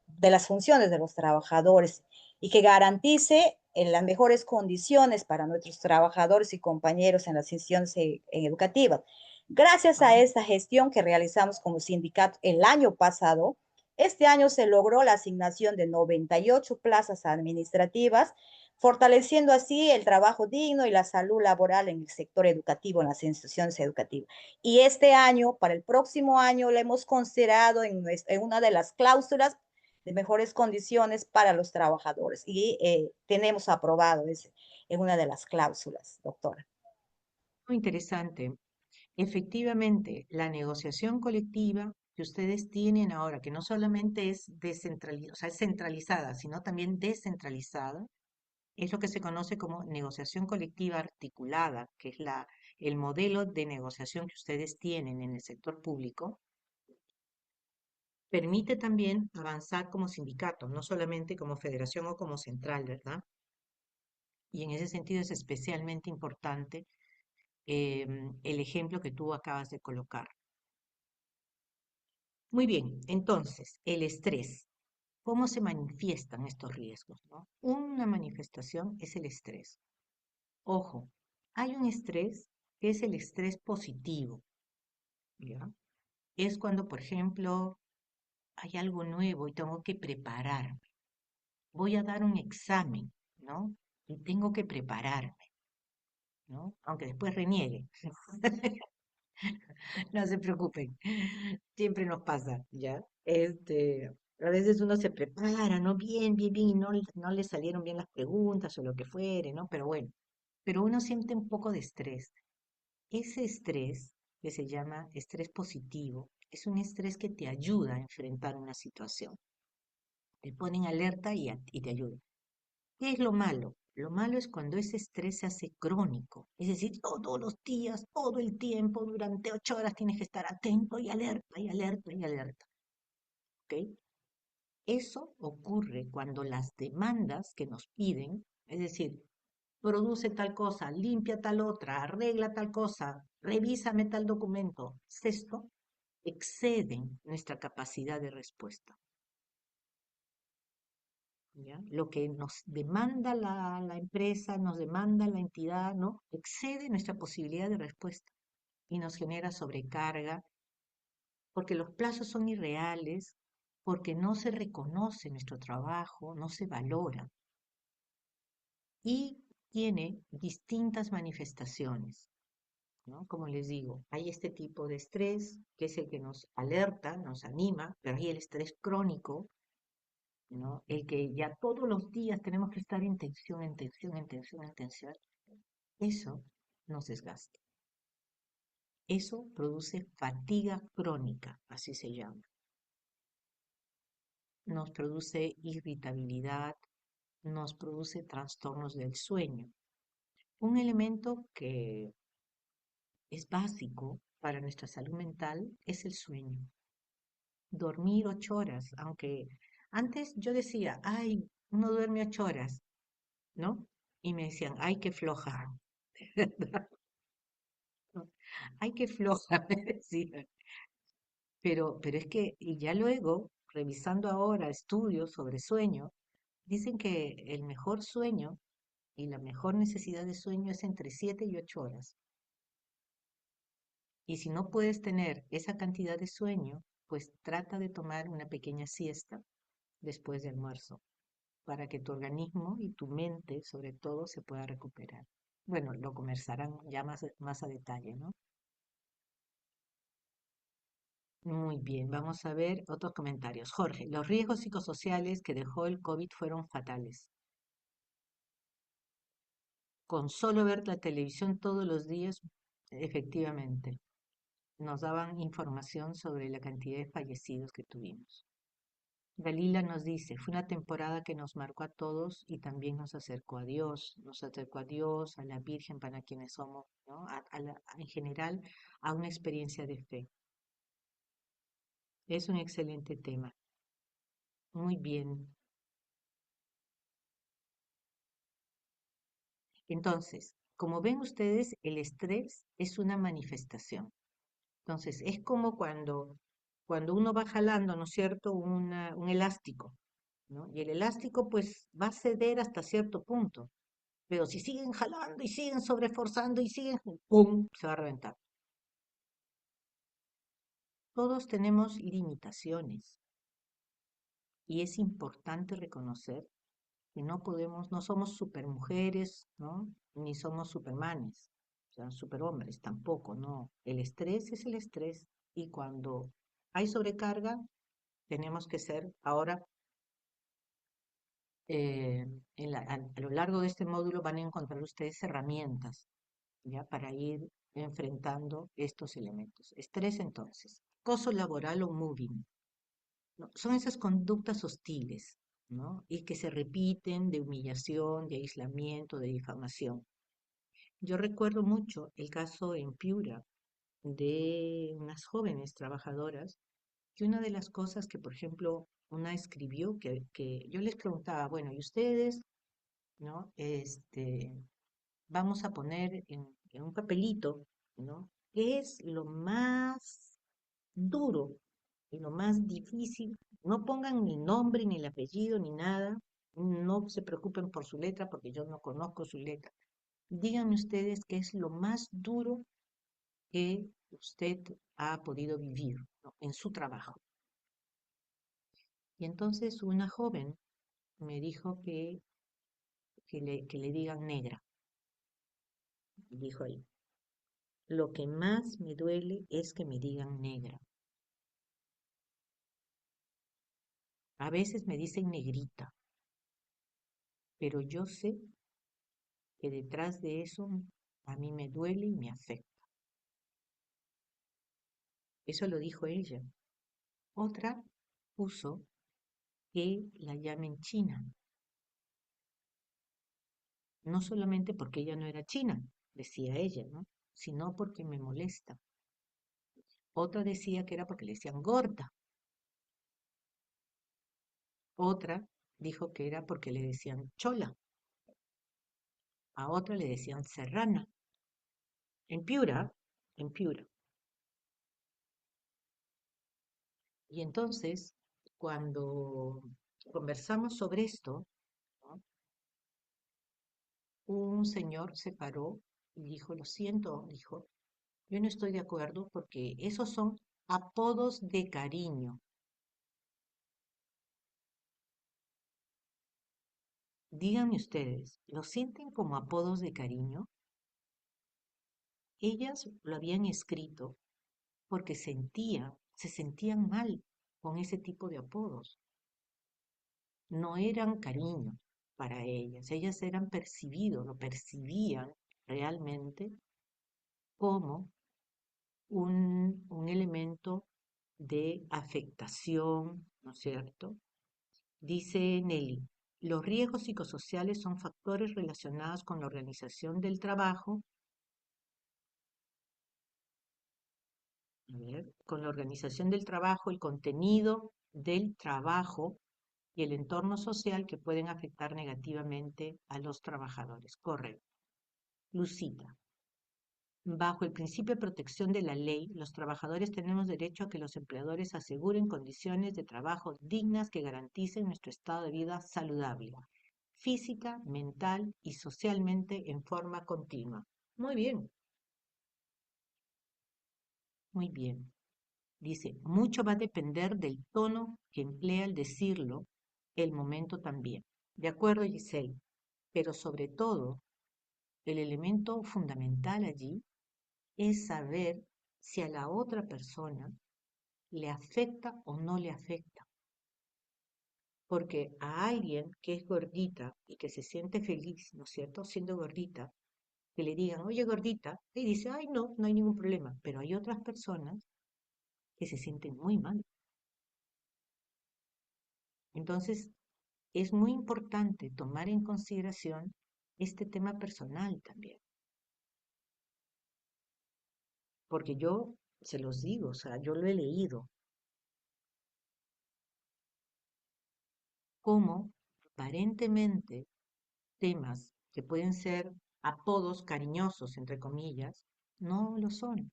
de las funciones de los trabajadores y que garantice en las mejores condiciones para nuestros trabajadores y compañeros en las instituciones educativas. Gracias a ajá. esta gestión que realizamos como sindicato el año pasado, este año se logró la asignación de 98 plazas administrativas, fortaleciendo así el trabajo digno y la salud laboral en el sector educativo, en las instituciones educativas. Y este año, para el próximo año, lo hemos considerado en una de las cláusulas de mejores condiciones para los trabajadores. Y tenemos aprobado ese en una de las cláusulas, doctora. Muy interesante. Efectivamente, la negociación colectiva que ustedes tienen ahora, que no solamente es descentralizada, o sea, es centralizada, sino también descentralizada, es lo que se conoce como negociación colectiva articulada, que es el modelo de negociación que ustedes tienen en el sector público, permite también avanzar como sindicato, no solamente como federación o como central, ¿verdad? Y en ese sentido es especialmente importante el ejemplo que tú acabas de colocar. Muy bien, entonces, el estrés. ¿Cómo se manifiestan estos riesgos, no? Una manifestación es el estrés. Ojo, hay un estrés que es el estrés positivo, ¿ya? Es cuando, por ejemplo, hay algo nuevo y tengo que prepararme. Voy a dar un examen, ¿no? Y tengo que prepararme, ¿no? Aunque después reniegue. No se preocupen, siempre nos pasa, ¿ya? A veces uno se prepara, ¿no? Bien, bien, bien, y no le salieron bien las preguntas o lo que fuere, ¿no? Pero bueno, pero uno siente un poco de estrés. Ese estrés, que se llama estrés positivo, es un estrés que te ayuda a enfrentar una situación. Te pone en alerta y te ayuda. ¿Qué es lo malo? Lo malo es cuando ese estrés se hace crónico, es decir, todos los días, todo el tiempo, durante 8 horas tienes que estar atento y alerta y alerta y alerta, ¿ok? Eso ocurre cuando las demandas que nos piden, es decir, produce tal cosa, limpia tal otra, arregla tal cosa, revísame tal documento, esto, exceden nuestra capacidad de respuesta. ¿Ya? Lo que nos demanda la empresa, nos demanda la entidad, ¿no? Excede nuestra posibilidad de respuesta y nos genera sobrecarga, porque los plazos son irreales, porque no se reconoce nuestro trabajo, no se valora y tiene distintas manifestaciones, ¿no? Como les digo, hay este tipo de estrés que es el que nos alerta, nos anima, pero hay el estrés crónico, ¿no? El que ya todos los días tenemos que estar en tensión, en tensión, en tensión, en tensión. Eso nos desgasta. Eso produce fatiga crónica, así se llama. Nos produce irritabilidad, nos produce trastornos del sueño. Un elemento que es básico para nuestra salud mental es el sueño. Dormir 8 horas, aunque antes yo decía, ay, uno duerme 8 horas, ¿no? Y me decían, ay, qué floja, ¿no? Ay, qué floja, me decían. Pero es que, y ya luego, revisando ahora estudios sobre sueño, dicen que el mejor sueño y la mejor necesidad de sueño es entre 7 y 8 horas. Y si no puedes tener esa cantidad de sueño, pues trata de tomar una pequeña siesta después de almuerzo, para que tu organismo y tu mente, sobre todo, se pueda recuperar. Bueno, lo conversarán ya más a detalle, ¿no? Muy bien, vamos a ver otros comentarios. Jorge, los riesgos psicosociales que dejó el COVID fueron fatales. Con solo ver la televisión todos los días, efectivamente, nos daban información sobre la cantidad de fallecidos que tuvimos. Dalila nos dice, fue una temporada que nos marcó a todos y también nos acercó a Dios, a la Virgen para quienes somos, ¿no? En general, a una experiencia de fe. Es un excelente tema. Muy bien. Entonces, como ven ustedes, el estrés es una manifestación. Entonces, es como cuando uno va jalando, ¿no es cierto?, un elástico, ¿no? Y el elástico pues va a ceder hasta cierto punto, pero si siguen jalando y siguen sobreforzando y siguen, ¡pum!, se va a reventar. Todos tenemos limitaciones y es importante reconocer que no somos supermujeres, ¿no? Ni somos supermanes, o sea, superhombres tampoco, no. El estrés es el estrés y cuando hay sobrecarga, tenemos que ser, ahora, a lo largo de este módulo van a encontrar ustedes herramientas, ¿ya? Para ir enfrentando estos elementos. Estrés, entonces, acoso laboral o moving, ¿no? Son esas conductas hostiles, ¿no? Y que se repiten de humillación, de aislamiento, de difamación. Yo recuerdo mucho el caso en Piura de unas jóvenes trabajadoras que una de las cosas que, por ejemplo, una escribió, que yo les preguntaba, bueno, ¿y ustedes, no? Vamos a poner en un papelito, ¿no? ¿Qué es lo más duro y lo más difícil? No pongan ni nombre, ni el apellido, ni nada. No se preocupen por su letra, porque yo no conozco su letra. Díganme ustedes qué es lo más duro que usted ha podido vivir, ¿no?, en su trabajo. Y entonces una joven me dijo que le digan negra. Dijo ahí, lo que más me duele es que me digan negra. A veces me dicen negrita, pero yo sé que detrás de eso a mí me duele y me afecta. Eso lo dijo ella. Otra puso que la llamen china, no solamente porque ella no era china, decía ella, ¿no? Sino porque me molesta. Otra decía que era porque le decían gorda. Otra dijo que era porque le decían chola. A otra le decían serrana. En Piura, en Piura. Y entonces, cuando conversamos sobre esto, ¿no?, un señor se paró y dijo, lo siento, dijo, yo no estoy de acuerdo porque esos son apodos de cariño. Díganme ustedes, ¿lo sienten como apodos de cariño? Ellas lo habían escrito porque se sentían mal con ese tipo de apodos. No eran cariño para ellas eran percibidos, lo percibían realmente como un elemento de afectación, ¿no es cierto? Dice Nelly, los riesgos psicosociales son factores relacionados con la organización del trabajo, a ver, con la organización del trabajo, el contenido del trabajo y el entorno social que pueden afectar negativamente a los trabajadores. Correcto. Lucita. Bajo el principio de protección de la ley, los trabajadores tenemos derecho a que los empleadores aseguren condiciones de trabajo dignas que garanticen nuestro estado de vida saludable, física, mental y socialmente en forma continua. Muy bien, muy bien. Dice, mucho va a depender del tono que emplea al decirlo, el momento también. De acuerdo, Giselle, pero sobre todo, el elemento fundamental allí es saber si a la otra persona le afecta o no le afecta. Porque a alguien que es gordita y que se siente feliz, ¿no es cierto?, siendo gordita, que le digan, oye gordita, y dice, ay no, no hay ningún problema. Pero hay otras personas que se sienten muy mal. Entonces, es muy importante tomar en consideración este tema personal también. Porque yo se los digo, o sea, yo lo he leído, como aparentemente temas que pueden ser apodos cariñosos, entre comillas, no lo son.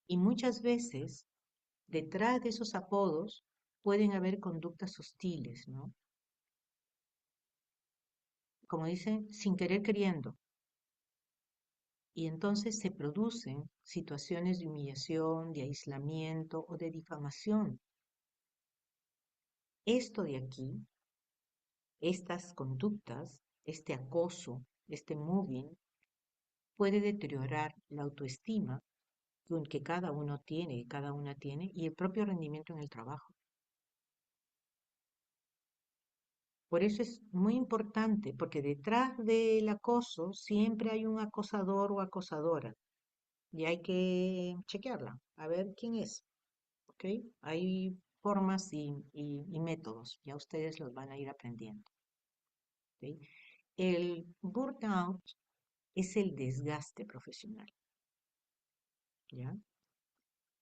Y muchas veces, detrás de esos apodos, pueden haber conductas hostiles, ¿no? Como dicen, sin querer queriendo. Y entonces se producen situaciones de humillación, de aislamiento o de difamación. Esto de aquí, estas conductas, este acoso, este moving, puede deteriorar la autoestima que cada uno tiene, que cada una tiene, y el propio rendimiento en el trabajo. Por eso es muy importante, porque detrás del acoso siempre hay un acosador o acosadora, y hay que chequearla, a ver quién es, ¿ok? Hay formas y métodos, ya ustedes los van a ir aprendiendo, ¿ok? El burnout es el desgaste profesional, ¿ya?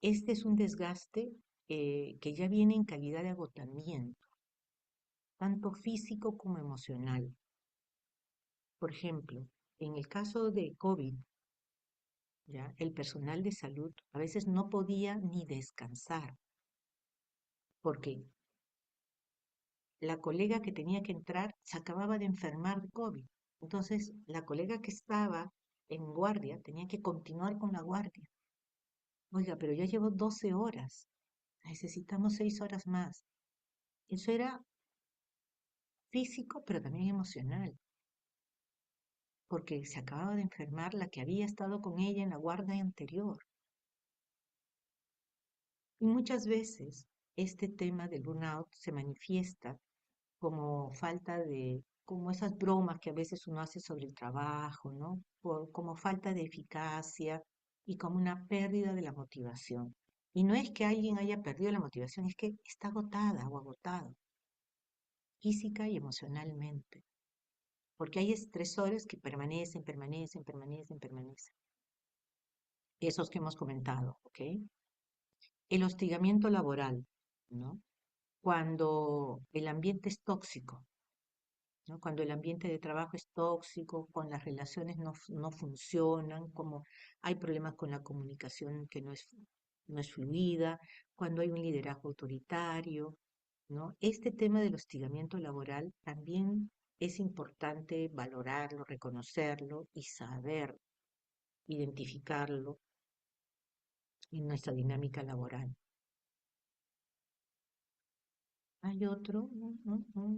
Este es un desgaste que ya viene en calidad de agotamiento, tanto físico como emocional. Por ejemplo, en el caso de COVID, ¿ya? El personal de salud a veces no podía ni descansar, porque la colega que tenía que entrar se acababa de enfermar de COVID. Entonces, la colega que estaba en guardia tenía que continuar con la guardia. Oiga, pero ya llevo 12 horas, necesitamos 6 horas más. Eso era físico, pero también emocional, porque se acababa de enfermar la que había estado con ella en la guardia anterior. Y muchas veces este tema del burnout se manifiesta como falta de, como esas bromas que a veces uno hace sobre el trabajo, ¿no? Como falta de eficacia y como una pérdida de la motivación. Y no es que alguien haya perdido la motivación, es que está agotada o agotado, física y emocionalmente, porque hay estresores que permanecen, permanecen, permanecen, permanecen. Esos que hemos comentado, ¿ok? El hostigamiento laboral, ¿no? Cuando el ambiente es tóxico, ¿no? Cuando el ambiente de trabajo es tóxico, cuando las relaciones no funcionan, como hay problemas con la comunicación que no es fluida, cuando hay un liderazgo autoritario, ¿no? Este tema del hostigamiento laboral también es importante valorarlo, reconocerlo y saber identificarlo en nuestra dinámica laboral. Hay otro,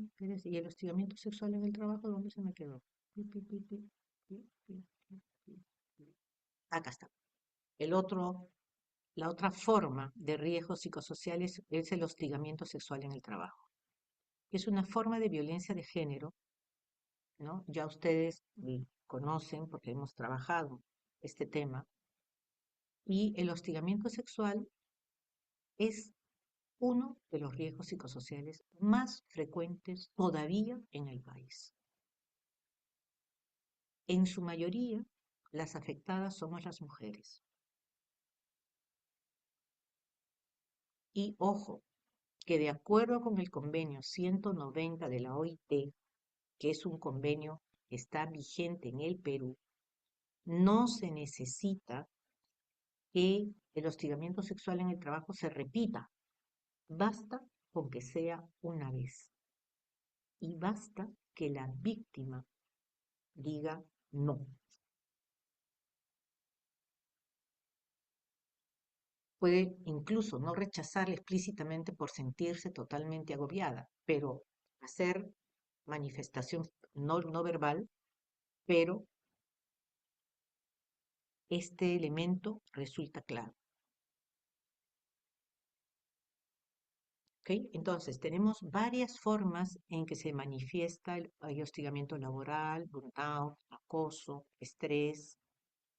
espérese, y el hostigamiento sexual en el trabajo, ¿dónde se me quedó? Pi, pi, pi, pi, pi, pi, pi, pi. Acá está. El otro, la otra forma de riesgos psicosociales es el hostigamiento sexual en el trabajo. Es una forma de violencia de género ¿no? Ya ustedes conocen porque hemos trabajado este tema. Y el hostigamiento sexual es uno de los riesgos psicosociales más frecuentes todavía en el país. En su mayoría, las afectadas somos las mujeres. Y ojo, que de acuerdo con el convenio 190 de la OIT, que es un convenio que está vigente en el Perú, no se necesita que el hostigamiento sexual en el trabajo se repita. Basta con que sea una vez. Y basta que la víctima diga no. Puede incluso no rechazarla explícitamente por sentirse totalmente agobiada, pero hacer manifestación no verbal, pero este elemento resulta claro. ¿Ok? Entonces, tenemos varias formas en que se manifiesta el hostigamiento laboral, burnout, acoso, estrés,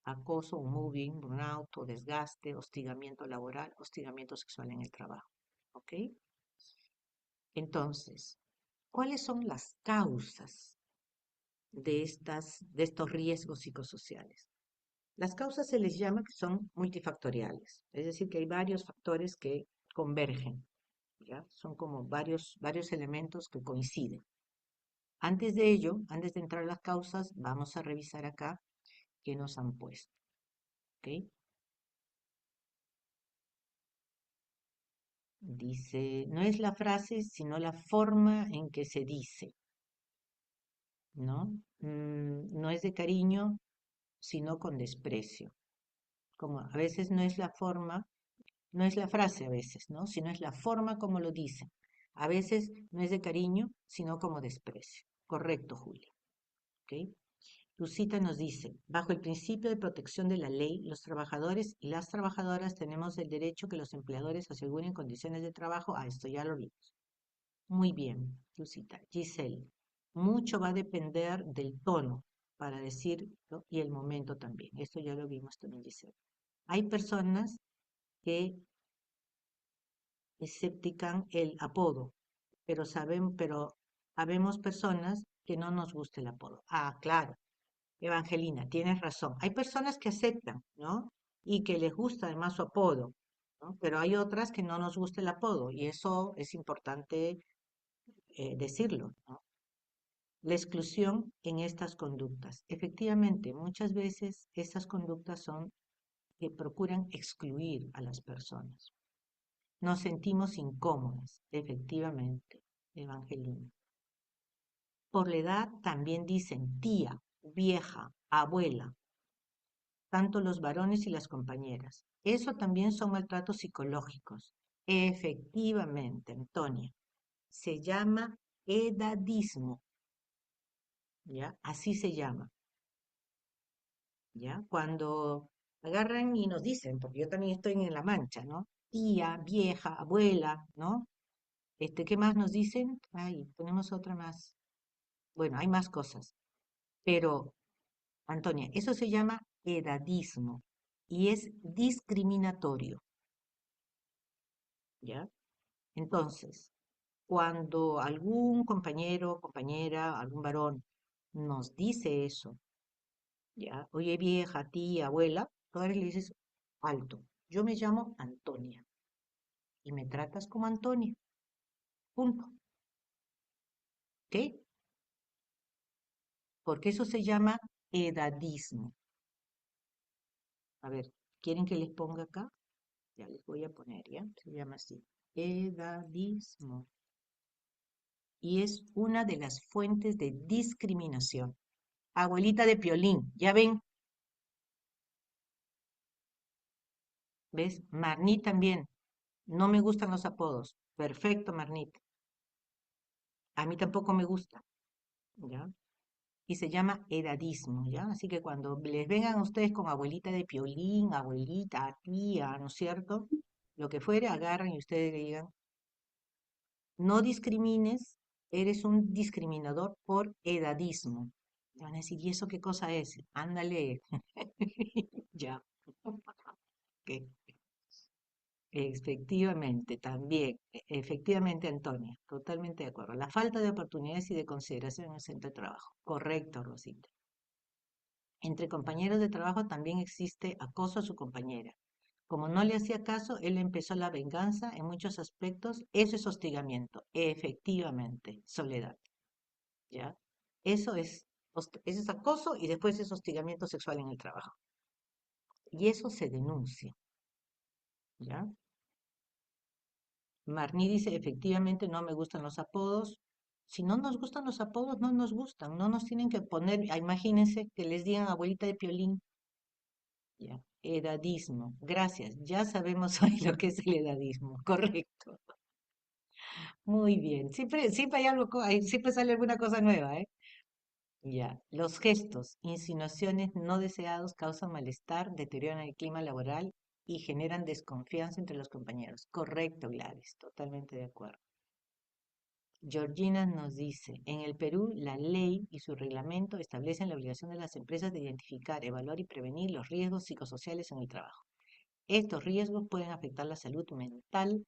acoso o moving, burnout o desgaste, hostigamiento laboral, hostigamiento sexual en el trabajo. ¿Ok? Entonces, ¿cuáles son las causas de estos riesgos psicosociales? Las causas se les llama que son multifactoriales, es decir, que hay varios factores que convergen, ¿ya? Son como varios elementos que coinciden. Antes de ello, antes de entrar a las causas, vamos a revisar acá qué nos han puesto, ¿ok? Dice, no es la frase, sino la forma en que se dice, ¿no? No es de cariño, sino con desprecio. Como a veces no es la forma, no es la frase a veces, ¿no? Sino es la forma como lo dicen. A veces no es de cariño, sino como desprecio. Correcto, Julia. ¿Ok? Tu cita nos dice, bajo el principio de protección de la ley, los trabajadores y las trabajadoras tenemos el derecho que los empleadores aseguren condiciones de trabajo. Ah, esto ya lo vimos. Muy bien, tu cita. Giselle, mucho va a depender del tono para decirlo y el momento también. Esto ya lo vimos también, Giselle. Hay personas que esceptican el apodo, pero habemos personas que no nos gusta el apodo. Ah, claro, Evangelina, tienes razón. Hay personas que aceptan, ¿no? Y que les gusta además su apodo, ¿no? Pero hay otras que no nos gusta el apodo y eso es importante decirlo, ¿no? La exclusión en estas conductas. Efectivamente, muchas veces estas conductas son que procuran excluir a las personas. Nos sentimos incómodas, efectivamente, Evangelina. Por la edad también dicen tía, vieja, abuela, tanto los varones y las compañeras. Eso también son maltratos psicológicos. Efectivamente, Antonia. Se llama edadismo, ¿ya? Así se llama, ¿ya? Cuando agarran y nos dicen, porque yo también estoy en la mancha, ¿no? Tía, vieja, abuela, ¿no? ¿Qué más nos dicen? Ay, tenemos otra más. Bueno, hay más cosas. Pero, Antonia, eso se llama edadismo y es discriminatorio, ¿ya? Entonces, cuando algún compañero, compañera, algún varón nos dice eso, ¿ya? Oye, vieja, tía, abuela, tú ahora le dices, alto, yo me llamo Antonia y me tratas como Antonia, punto, ¿ok? Porque eso se llama edadismo. A ver, ¿quieren que les ponga acá? Ya les voy a poner, ¿ya? Se llama así. Edadismo. Y es una de las fuentes de discriminación. Abuelita de Piolín, ¿ya ven? ¿Ves? Marnit también. No me gustan los apodos. Perfecto, Marnit. A mí tampoco me gusta, ¿ya? Y se llama edadismo, ¿ya? Así que cuando les vengan a ustedes con abuelita de Piolín, abuelita, tía, ¿no es cierto? Lo que fuere, agarran y ustedes le digan, no discrimines eres un discriminador por edadismo. Te van a decir, ¿y eso qué cosa es? Ándale. Ya. Ok. Efectivamente, también, efectivamente, Antonia, totalmente de acuerdo. La falta de oportunidades y de consideración en el centro de trabajo. Correcto, Rosita. Entre compañeros de trabajo también existe acoso a su compañera. Como no le hacía caso, él empezó la venganza en muchos aspectos. Eso es hostigamiento. Efectivamente, Soledad, ¿ya? Eso es acoso y después es hostigamiento sexual en el trabajo. Y eso se denuncia, ¿ya? Marní dice, efectivamente no me gustan los apodos. Si no nos gustan los apodos, no nos gustan. No nos tienen que poner, imagínense que les digan abuelita de Piolín. Ya. Edadismo. Gracias. Ya sabemos hoy lo que es el edadismo. Correcto. Muy bien. Siempre hay algo, siempre sale alguna cosa nueva, ¿eh? Ya. Los gestos, insinuaciones no deseados causan malestar, deterioran el clima laboral y generan desconfianza entre los compañeros. Correcto, Gladys. Totalmente de acuerdo. Georgina nos dice, en el Perú la ley y su reglamento establecen la obligación de las empresas de identificar, evaluar y prevenir los riesgos psicosociales en el trabajo. Estos riesgos pueden afectar la salud mental,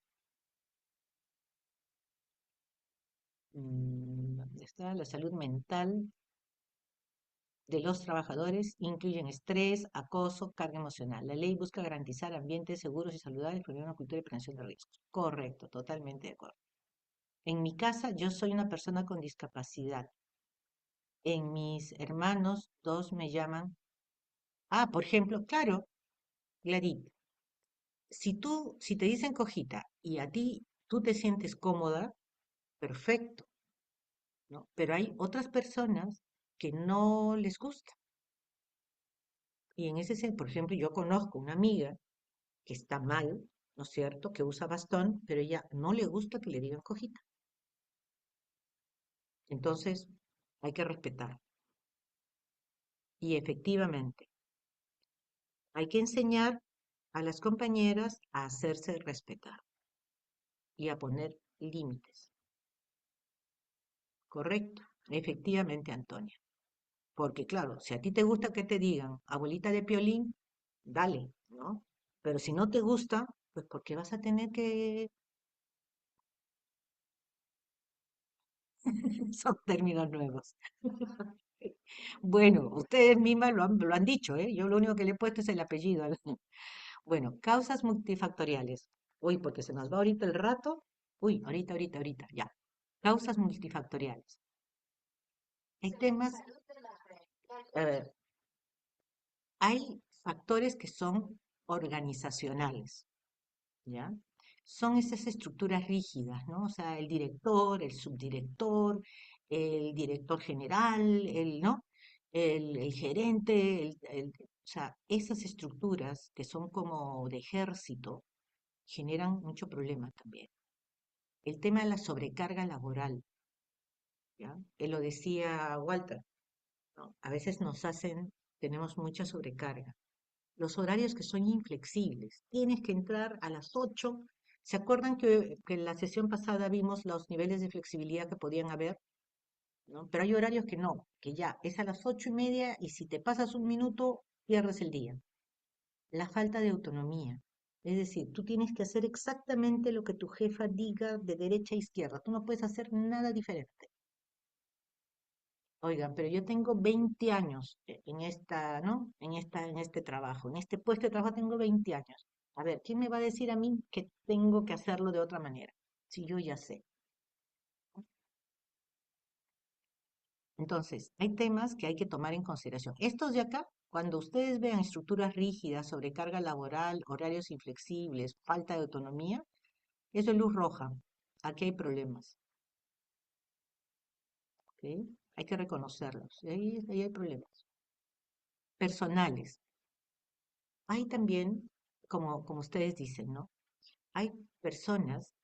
¿dónde está? La salud mental de los trabajadores, incluyen estrés, acoso, carga emocional. La ley busca garantizar ambientes seguros y saludables, promover una cultura de prevención de riesgos. Correcto, totalmente de acuerdo. En mi casa, yo soy una persona con discapacidad. En mis hermanos, dos me llaman. Ah, por ejemplo, claro, Gladys, si te dicen cojita y a ti tú te sientes cómoda, perfecto, ¿no? Pero hay otras personas que no les gusta. Y en ese sentido, por ejemplo, yo conozco una amiga que está mal, ¿no es cierto?, que usa bastón, pero ella no le gusta que le digan cojita. Entonces, hay que respetar. Y efectivamente, hay que enseñar a las compañeras a hacerse respetar y a poner límites. Correcto, efectivamente, Antonia. Porque claro, si a ti te gusta que te digan abuelita de Piolín, dale, ¿no? Pero si no te gusta, pues porque vas a tener que... Son términos nuevos. Bueno, ustedes mismas lo han dicho, ¿eh? Yo lo único que le he puesto es el apellido. Bueno, causas multifactoriales. Uy, porque se nos va ahorita el rato. Uy, ahorita, ya. Causas multifactoriales. Hay temas, a ver, hay factores que son organizacionales, ¿ya? Son esas estructuras rígidas, ¿no? O sea, el director, el director general, ¿no? El gerente, o sea, esas estructuras que son como de ejército generan mucho problema también. El tema de la sobrecarga laboral, ¿ya? Él lo decía Walter, ¿no? A veces tenemos mucha sobrecarga. Los horarios que son inflexibles. Tienes que entrar a las 8. ¿Se acuerdan que en la sesión pasada vimos los niveles de flexibilidad que podían haber? ¿No? Pero hay horarios que no, que ya es a las 8:30 y si te pasas un minuto, pierdes el día. La falta de autonomía. Es decir, tú tienes que hacer exactamente lo que tu jefa diga de derecha a izquierda. Tú no puedes hacer nada diferente. Oigan, pero yo tengo 20 años en esta, ¿no? En este trabajo, en este puesto de trabajo tengo 20 años. A ver, ¿quién me va a decir a mí que tengo que hacerlo de otra manera? Si yo ya sé. Entonces, hay temas que hay que tomar en consideración. Estos de acá, cuando ustedes vean estructuras rígidas, sobrecarga laboral, horarios inflexibles, falta de autonomía, eso es luz roja. Aquí hay problemas, ¿ok? Hay que reconocerlos. Ahí hay problemas. Personales. Hay también, como ustedes dicen, ¿no? Hay personas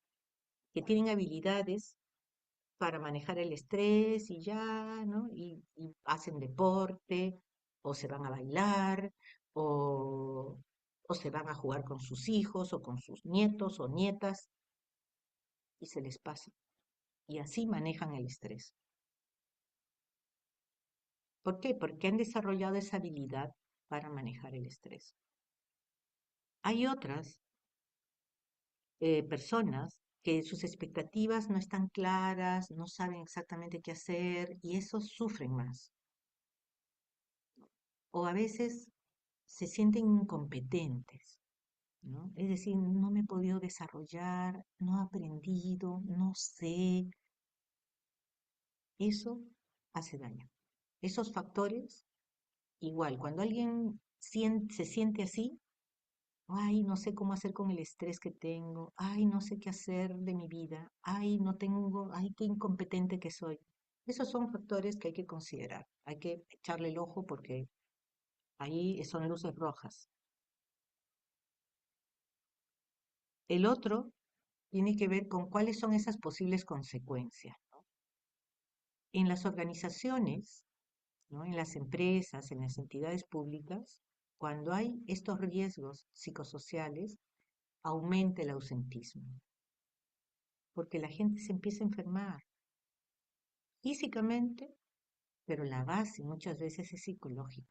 que tienen habilidades para manejar el estrés y ya, ¿no? Y hacen deporte, o se van a bailar, o, o se van a jugar con sus hijos, o con sus nietos o nietas, y se les pasa. y así manejan el estrés. ¿Por qué? Porque han desarrollado esa habilidad para manejar el estrés. Hay otras personas que sus expectativas no están claras, no saben exactamente qué hacer y esos sufren más. O a veces se sienten incompetentes, ¿no? Es decir, no me he podido desarrollar, no he aprendido, no sé. Eso hace daño. Esos factores, igual, cuando alguien se siente así, ay, no sé cómo hacer con el estrés que tengo, ay, no sé qué hacer de mi vida, ay, no tengo, ay, qué incompetente que soy. Esos son factores que hay que considerar, hay que echarle el ojo porque ahí son luces rojas. El otro tiene que ver con cuáles son esas posibles consecuencias. En las organizaciones, ¿no? En las empresas, en las entidades públicas, cuando hay estos riesgos psicosociales, aumenta el ausentismo, porque la gente se empieza a enfermar físicamente, pero la base muchas veces es psicológica.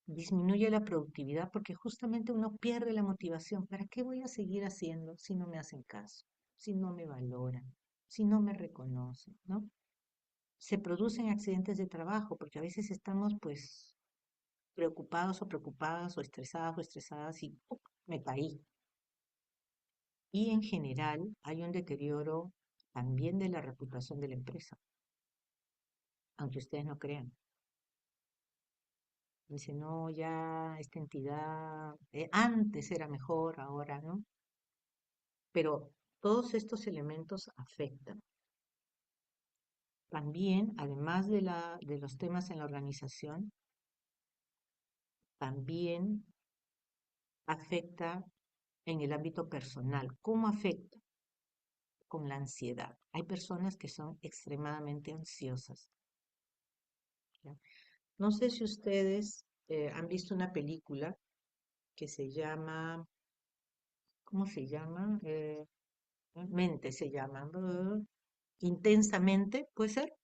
Disminuye la productividad porque justamente uno pierde la motivación. ¿Para qué voy a seguir haciendo si no me hacen caso, si no me valoran, si no me reconocen, ¿no? Se producen accidentes de trabajo porque a veces estamos pues preocupados o preocupadas o estresadas y ¡pum! Me caí. Y en general hay un deterioro también de la reputación de la empresa, aunque ustedes no crean. Dice, no, ya esta entidad, antes era mejor, ahora no. Pero todos estos elementos afectan. También, además de los temas en la organización, también afecta en el ámbito personal. ¿Cómo afecta? Con la ansiedad. Hay personas que son extremadamente ansiosas. ¿Ya? No sé si ustedes han visto una película que se llama, ¿cómo se llama? Mente se llama. Intensamente, ¿puede ser?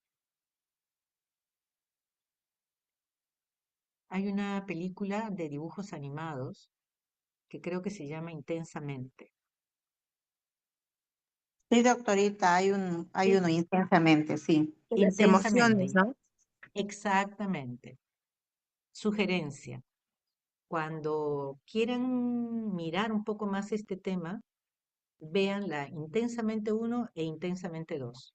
Hay una película de dibujos animados que creo que se llama Intensamente. Sí, doctorita, hay Sí, uno intensamente, sí. Las emociones, intensamente, ¿no? exactamente. Sugerencia. Cuando quieran mirar un poco más este tema, vean la Intensamente uno e Intensamente 2,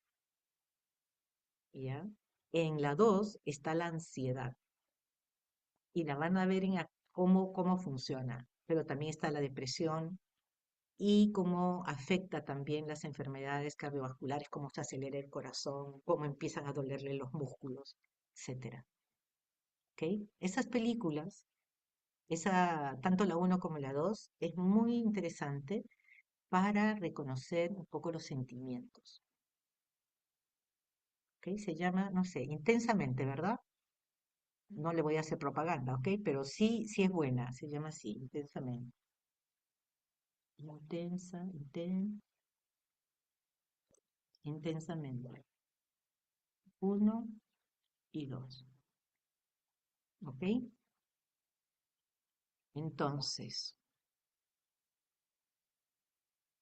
¿ya? En la 2 está la ansiedad y la van a ver en cómo funciona, pero también está la depresión y cómo afecta también las enfermedades cardiovasculares, cómo se acelera el corazón, cómo empiezan a dolerle los músculos, etcétera. ¿Ok? Esas películas, tanto la uno como la 2 es muy interesante para reconocer un poco los sentimientos. ¿Ok? Se llama, no sé, Intensamente, ¿verdad? No le voy a hacer propaganda, ¿ok? Pero sí, sí es buena, se llama así, Intensamente. Intensamente. Uno y dos, ¿ok? Entonces,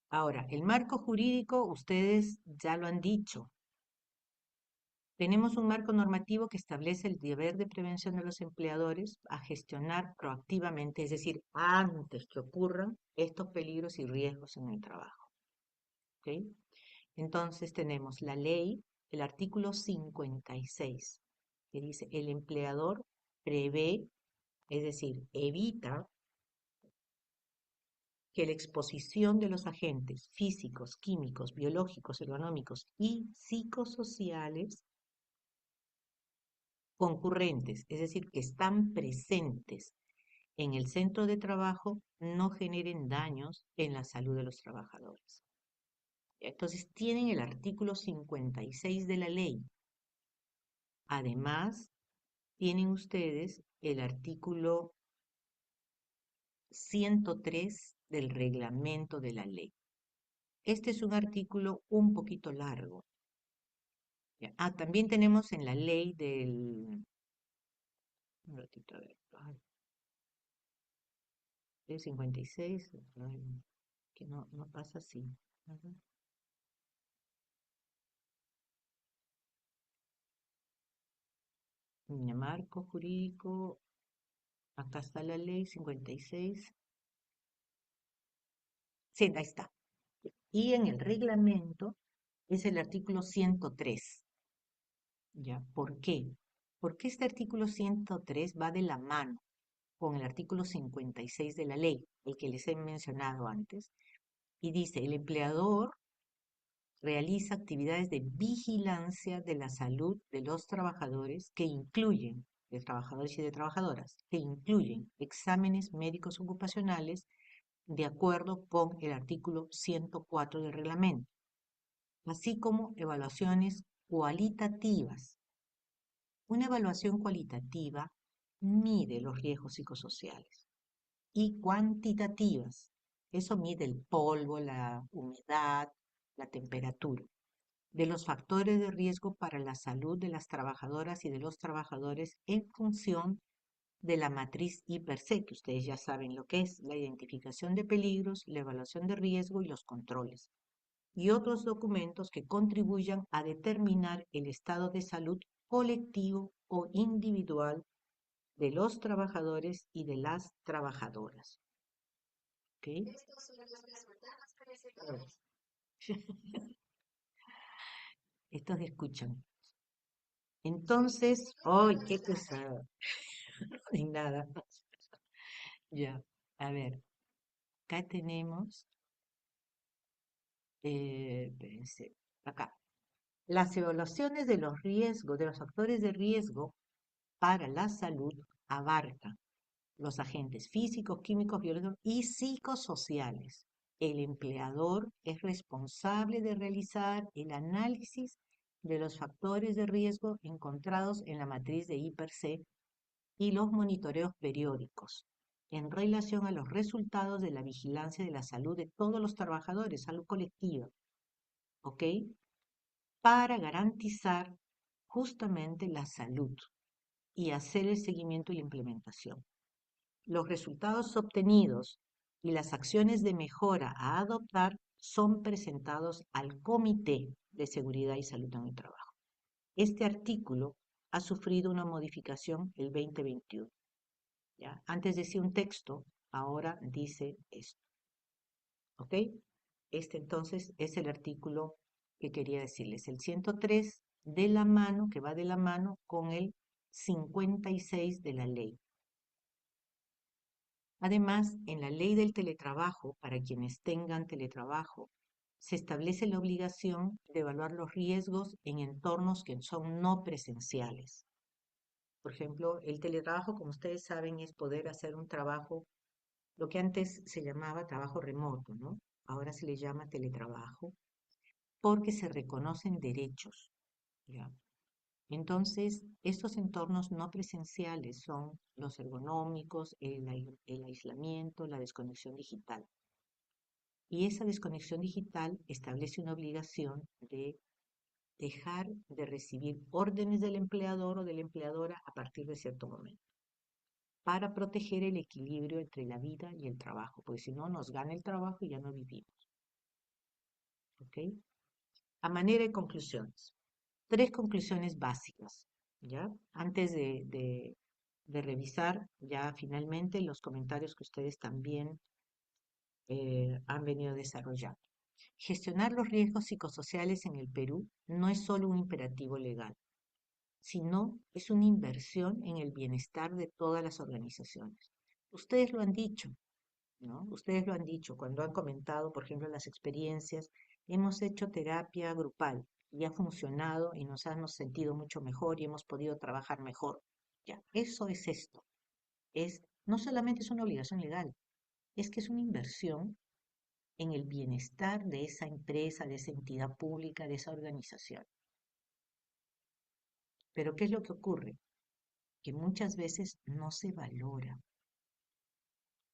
ahora, el marco jurídico, ustedes ya lo han dicho. Tenemos un marco normativo que establece el deber de prevención de los empleadores a gestionar proactivamente, es decir, antes que ocurran estos peligros y riesgos en el trabajo. ¿Ok? Entonces tenemos la ley, el artículo 56, que dice, el empleador prevé, es decir, evita que la exposición de los agentes físicos, químicos, biológicos, ergonómicos y psicosociales concurrentes, es decir, que están presentes en el centro de trabajo, no generen daños en la salud de los trabajadores. Entonces, tienen el artículo 56 de la ley. Además, tienen ustedes el artículo 103 del reglamento de la ley. Este es un artículo un poquito largo. ¿Ya? Ah, también tenemos en la ley del... Un ratito, a ver. Ay, ley 56, ay, que no pasa así. Ajá. Marco jurídico, acá está la ley 56. Sí, ahí está. Y en el reglamento es el artículo 103. ¿Ya? ¿Por qué? Porque este artículo 103 va de la mano con el artículo 56 de la ley, el que les he mencionado antes, y dice, el empleador realiza actividades de vigilancia de la salud de los trabajadores que incluyen, de trabajadores y de trabajadoras, que incluyen exámenes médicos ocupacionales de acuerdo con el artículo 104 del reglamento, así como evaluaciones cualitativas. Una evaluación cualitativa mide los riesgos psicosociales y cuantitativas. Eso mide el polvo, la humedad, la temperatura, de los factores de riesgo para la salud de las trabajadoras y de los trabajadores en función de la matriz IPERSE, que ustedes ya saben lo que es, la identificación de peligros, la evaluación de riesgo y los controles, y otros documentos que contribuyan a determinar el estado de salud colectivo o individual de los trabajadores y de las trabajadoras. ¿Ok? A ver. Estos escuchan. Entonces, ¡ay, qué pesado! Ni nada. Ya, a ver, acá tenemos, espérense, acá. Las evaluaciones de los riesgos, de los factores de riesgo para la salud abarcan los agentes físicos, químicos, biológicos y psicosociales. El empleador es responsable de realizar el análisis de los factores de riesgo encontrados en la matriz de IPERSE y los monitoreos periódicos en relación a los resultados de la vigilancia de la salud de todos los trabajadores, salud colectiva, ¿ok? Para garantizar justamente la salud y hacer el seguimiento y la implementación. Los resultados obtenidos y las acciones de mejora a adoptar son presentados al Comité de Seguridad y Salud en el Trabajo. Este artículo ha sufrido una modificación el 2021. ¿Ya? Antes decía un texto, ahora dice esto. ¿Ok? Este entonces es el artículo que quería decirles, el 103 de la mano, que va de la mano con el 56 de la ley. Además, en la ley del teletrabajo, para quienes tengan teletrabajo, se establece la obligación de evaluar los riesgos en entornos que son no presenciales. Por ejemplo, el teletrabajo, como ustedes saben, es poder hacer un trabajo, lo que antes se llamaba trabajo remoto, ¿no? Ahora se le llama teletrabajo, porque se reconocen derechos, ¿ya? Entonces, estos entornos no presenciales son los ergonómicos, el aislamiento, la desconexión digital. Y esa desconexión digital establece una obligación de dejar de recibir órdenes del empleador o de la empleadora a partir de cierto momento, para proteger el equilibrio entre la vida y el trabajo, porque si no nos gana el trabajo y ya no vivimos. ¿Ok? A manera de conclusiones, tres conclusiones básicas, ¿ya? Antes de revisar ya finalmente los comentarios que ustedes también han venido desarrollando. Gestionar los riesgos psicosociales en el Perú no es solo un imperativo legal, sino es una inversión en el bienestar de todas las organizaciones. Ustedes lo han dicho, ¿no? Ustedes lo han dicho cuando han comentado, por ejemplo, las experiencias. Hemos hecho terapia grupal y ha funcionado y nos hemos sentido mucho mejor y hemos podido trabajar mejor. Ya, eso es esto. No solamente es una obligación legal, es que es una inversión en el bienestar de esa empresa, de esa entidad pública, de esa organización. Pero ¿qué es lo que ocurre? Que muchas veces no se valora.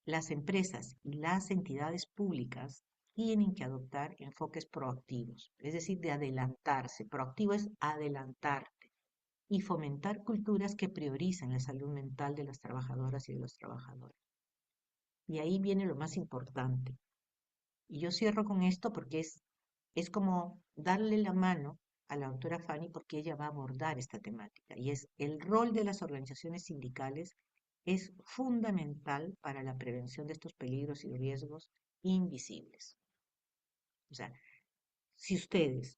Las empresas y las entidades públicas tienen que adoptar enfoques proactivos, es decir, de adelantarse. Proactivo es adelantarte y fomentar culturas que prioricen la salud mental de las trabajadoras y de los trabajadores. Y ahí viene lo más importante. Y yo cierro con esto porque es como darle la mano a la doctora Fanny porque ella va a abordar esta temática. Y es el rol de las organizaciones sindicales es fundamental para la prevención de estos peligros y riesgos invisibles. O sea, si ustedes,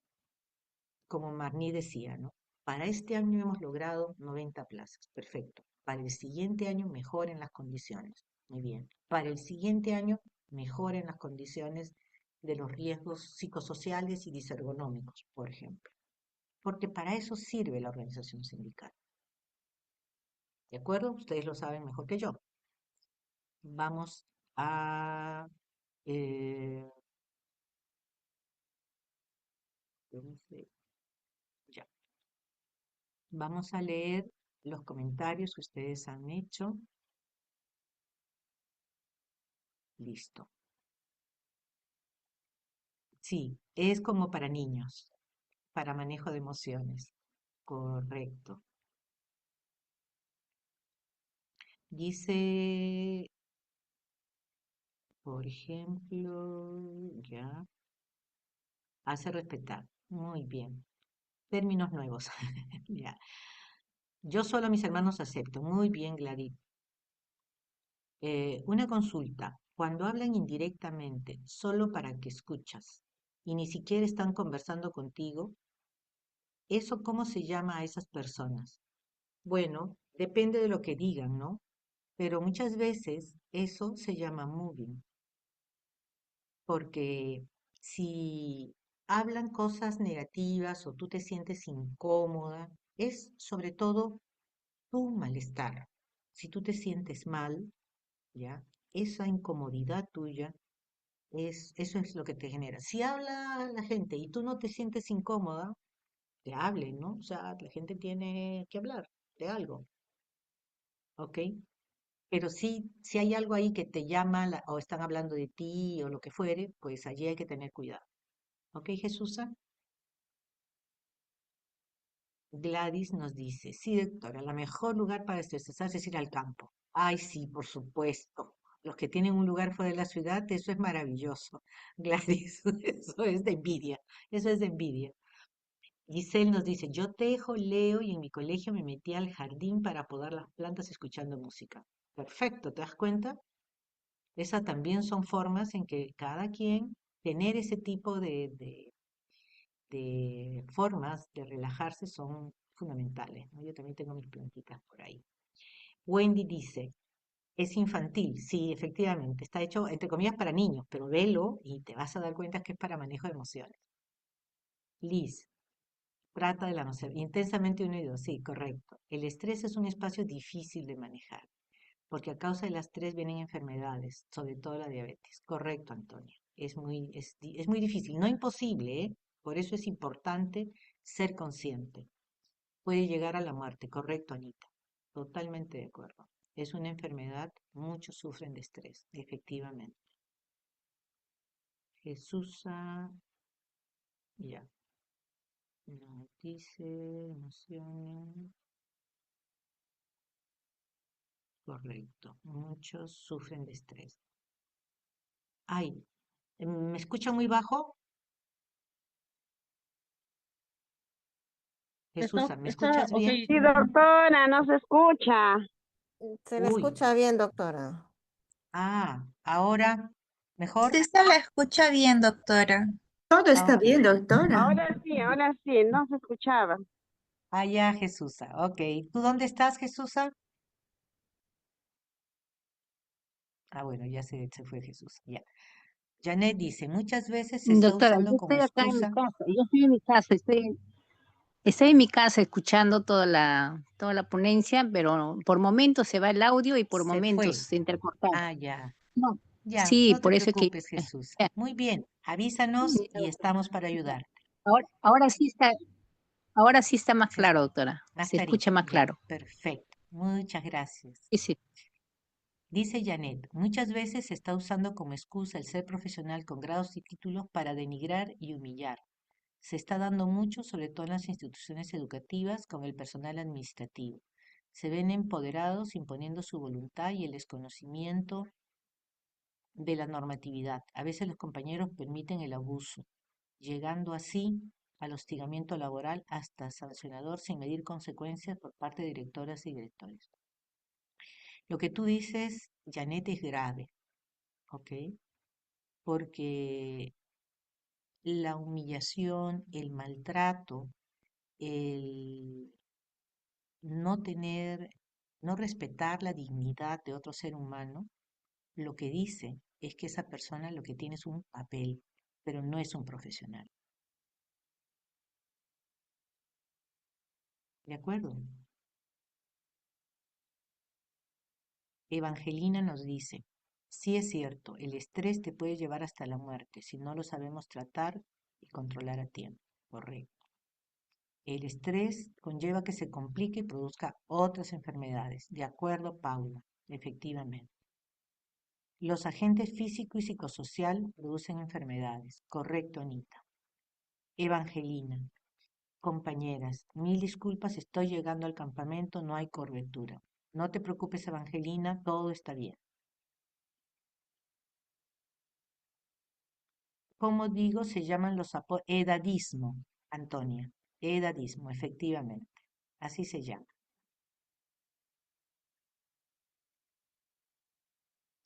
como Marní decía, ¿no? Para este año hemos logrado 90 plazas, perfecto. Para el siguiente año mejoren las condiciones, muy bien. Para el siguiente año mejoren las condiciones de los riesgos psicosociales y disergonómicos, por ejemplo. Porque para eso sirve la organización sindical. ¿De acuerdo? Ustedes lo saben mejor que yo. Vamos a... eh, ya. Vamos a leer los comentarios que ustedes han hecho. Listo. Sí, es como para niños, para manejo de emociones. Correcto. Dice, por ejemplo, ya, hace respetar. Muy bien. Términos nuevos. Ya. Yo solo a mis hermanos acepto. Muy bien, Gladys. Una consulta. Cuando hablan indirectamente, solo para que escuchas, y ni siquiera están conversando contigo, ¿eso cómo se llama a esas personas? Bueno, depende de lo que digan, ¿no? Pero muchas veces eso se llama moving, porque si hablan cosas negativas o tú te sientes incómoda, es sobre todo tu malestar. Si tú te sientes mal, ¿ya? Esa incomodidad tuya eso es lo que te genera. Si habla la gente y tú no te sientes incómoda, que hablen, ¿no? O sea, la gente tiene que hablar de algo, ¿ok? Pero si hay algo ahí que te llama o están hablando de ti o lo que fuere, pues allí hay que tener cuidado. ¿Ok, Jesusa? Gladys nos dice, sí, doctora, el mejor lugar para estresarse es ir al campo. Ay, sí, por supuesto. Los que tienen un lugar fuera de la ciudad, eso es maravilloso. Gladys, eso es de envidia, eso es de envidia. Giselle nos dice, yo tejo, leo y en mi colegio me metí al jardín para podar las plantas escuchando música. Perfecto, ¿te das cuenta? Esas también son formas en que cada quien tener ese tipo de formas de relajarse son fundamentales, ¿no? Yo también tengo mis plantitas por ahí. Wendy dice, es infantil, sí, efectivamente, está hecho entre comillas para niños, pero velo y te vas a dar cuenta que es para manejo de emociones. Liz, trata de la emoción, intensamente unido, sí, correcto. El estrés es un espacio difícil de manejar, porque a causa del estrés vienen enfermedades, sobre todo la diabetes. Correcto, Antonia. Es muy difícil, no imposible, ¿eh? Por eso es importante ser consciente. Puede llegar a la muerte, correcto, Anita. Totalmente de acuerdo. Es una enfermedad, muchos sufren de estrés, efectivamente. Jesús, ya, nos dice emociones. Correcto, muchos sufren de estrés. Ay, ¿me escucha muy bajo? Jesús, ¿me Está, escuchas ok. bien? Sí, doctora, no se escucha. Se le Uy, escucha bien, doctora. ahora, ¿mejor? Sí se la escucha bien, doctora. Todo Ah, está ok. bien, doctora. Ahora sí, no se escuchaba. Ah, ya, Jesús. Ok. ¿Tú dónde estás, Jesús? Ah, bueno, ya se fue Jesús. Ya. Janet dice, muchas veces se está Doctora, usando yo como estoy acá en mi excusa. casa, yo estoy en mi casa, estoy en mi casa escuchando toda la ponencia, pero por momentos se va el audio y por Se momentos fue. se intercorta. Ah, ya. No, Ya, sí, no te por eso es que preocupes, Jesús. ya, Muy bien. Avísanos y estamos para ya. ayudar. Ahora sí está más Se- claro, doctora. Más Se escucha clarito. más Ya, claro. perfecto. Muchas gracias. Sí, sí. Dice Janet, muchas veces se está usando como excusa el ser profesional con grados y títulos para denigrar y humillar. Se está dando mucho, sobre todo en las instituciones educativas, con el personal administrativo. Se ven empoderados imponiendo su voluntad y el desconocimiento de la normatividad. A veces los compañeros permiten el abuso, llegando así al hostigamiento laboral hasta sancionador sin medir consecuencias por parte de directoras y directores. Lo que tú dices, Janet, es grave, ¿ok? Porque la humillación, el maltrato, el no tener, no respetar la dignidad de otro ser humano, lo que dice es que esa persona lo que tiene es un papel, pero no es un profesional. ¿De acuerdo? Evangelina nos dice, sí es cierto, el estrés te puede llevar hasta la muerte si no lo sabemos tratar y controlar a tiempo. Correcto. El estrés conlleva que se complique y produzca otras enfermedades. De acuerdo, Paula, efectivamente. Los agentes físico y psicosocial producen enfermedades. Correcto, Anita. Evangelina. Compañeras, mil disculpas, estoy llegando al campamento, no hay cobertura. No te preocupes, Evangelina, todo está bien. Como digo, se llaman los edadismo, Antonia. Edadismo, efectivamente. Así se llama.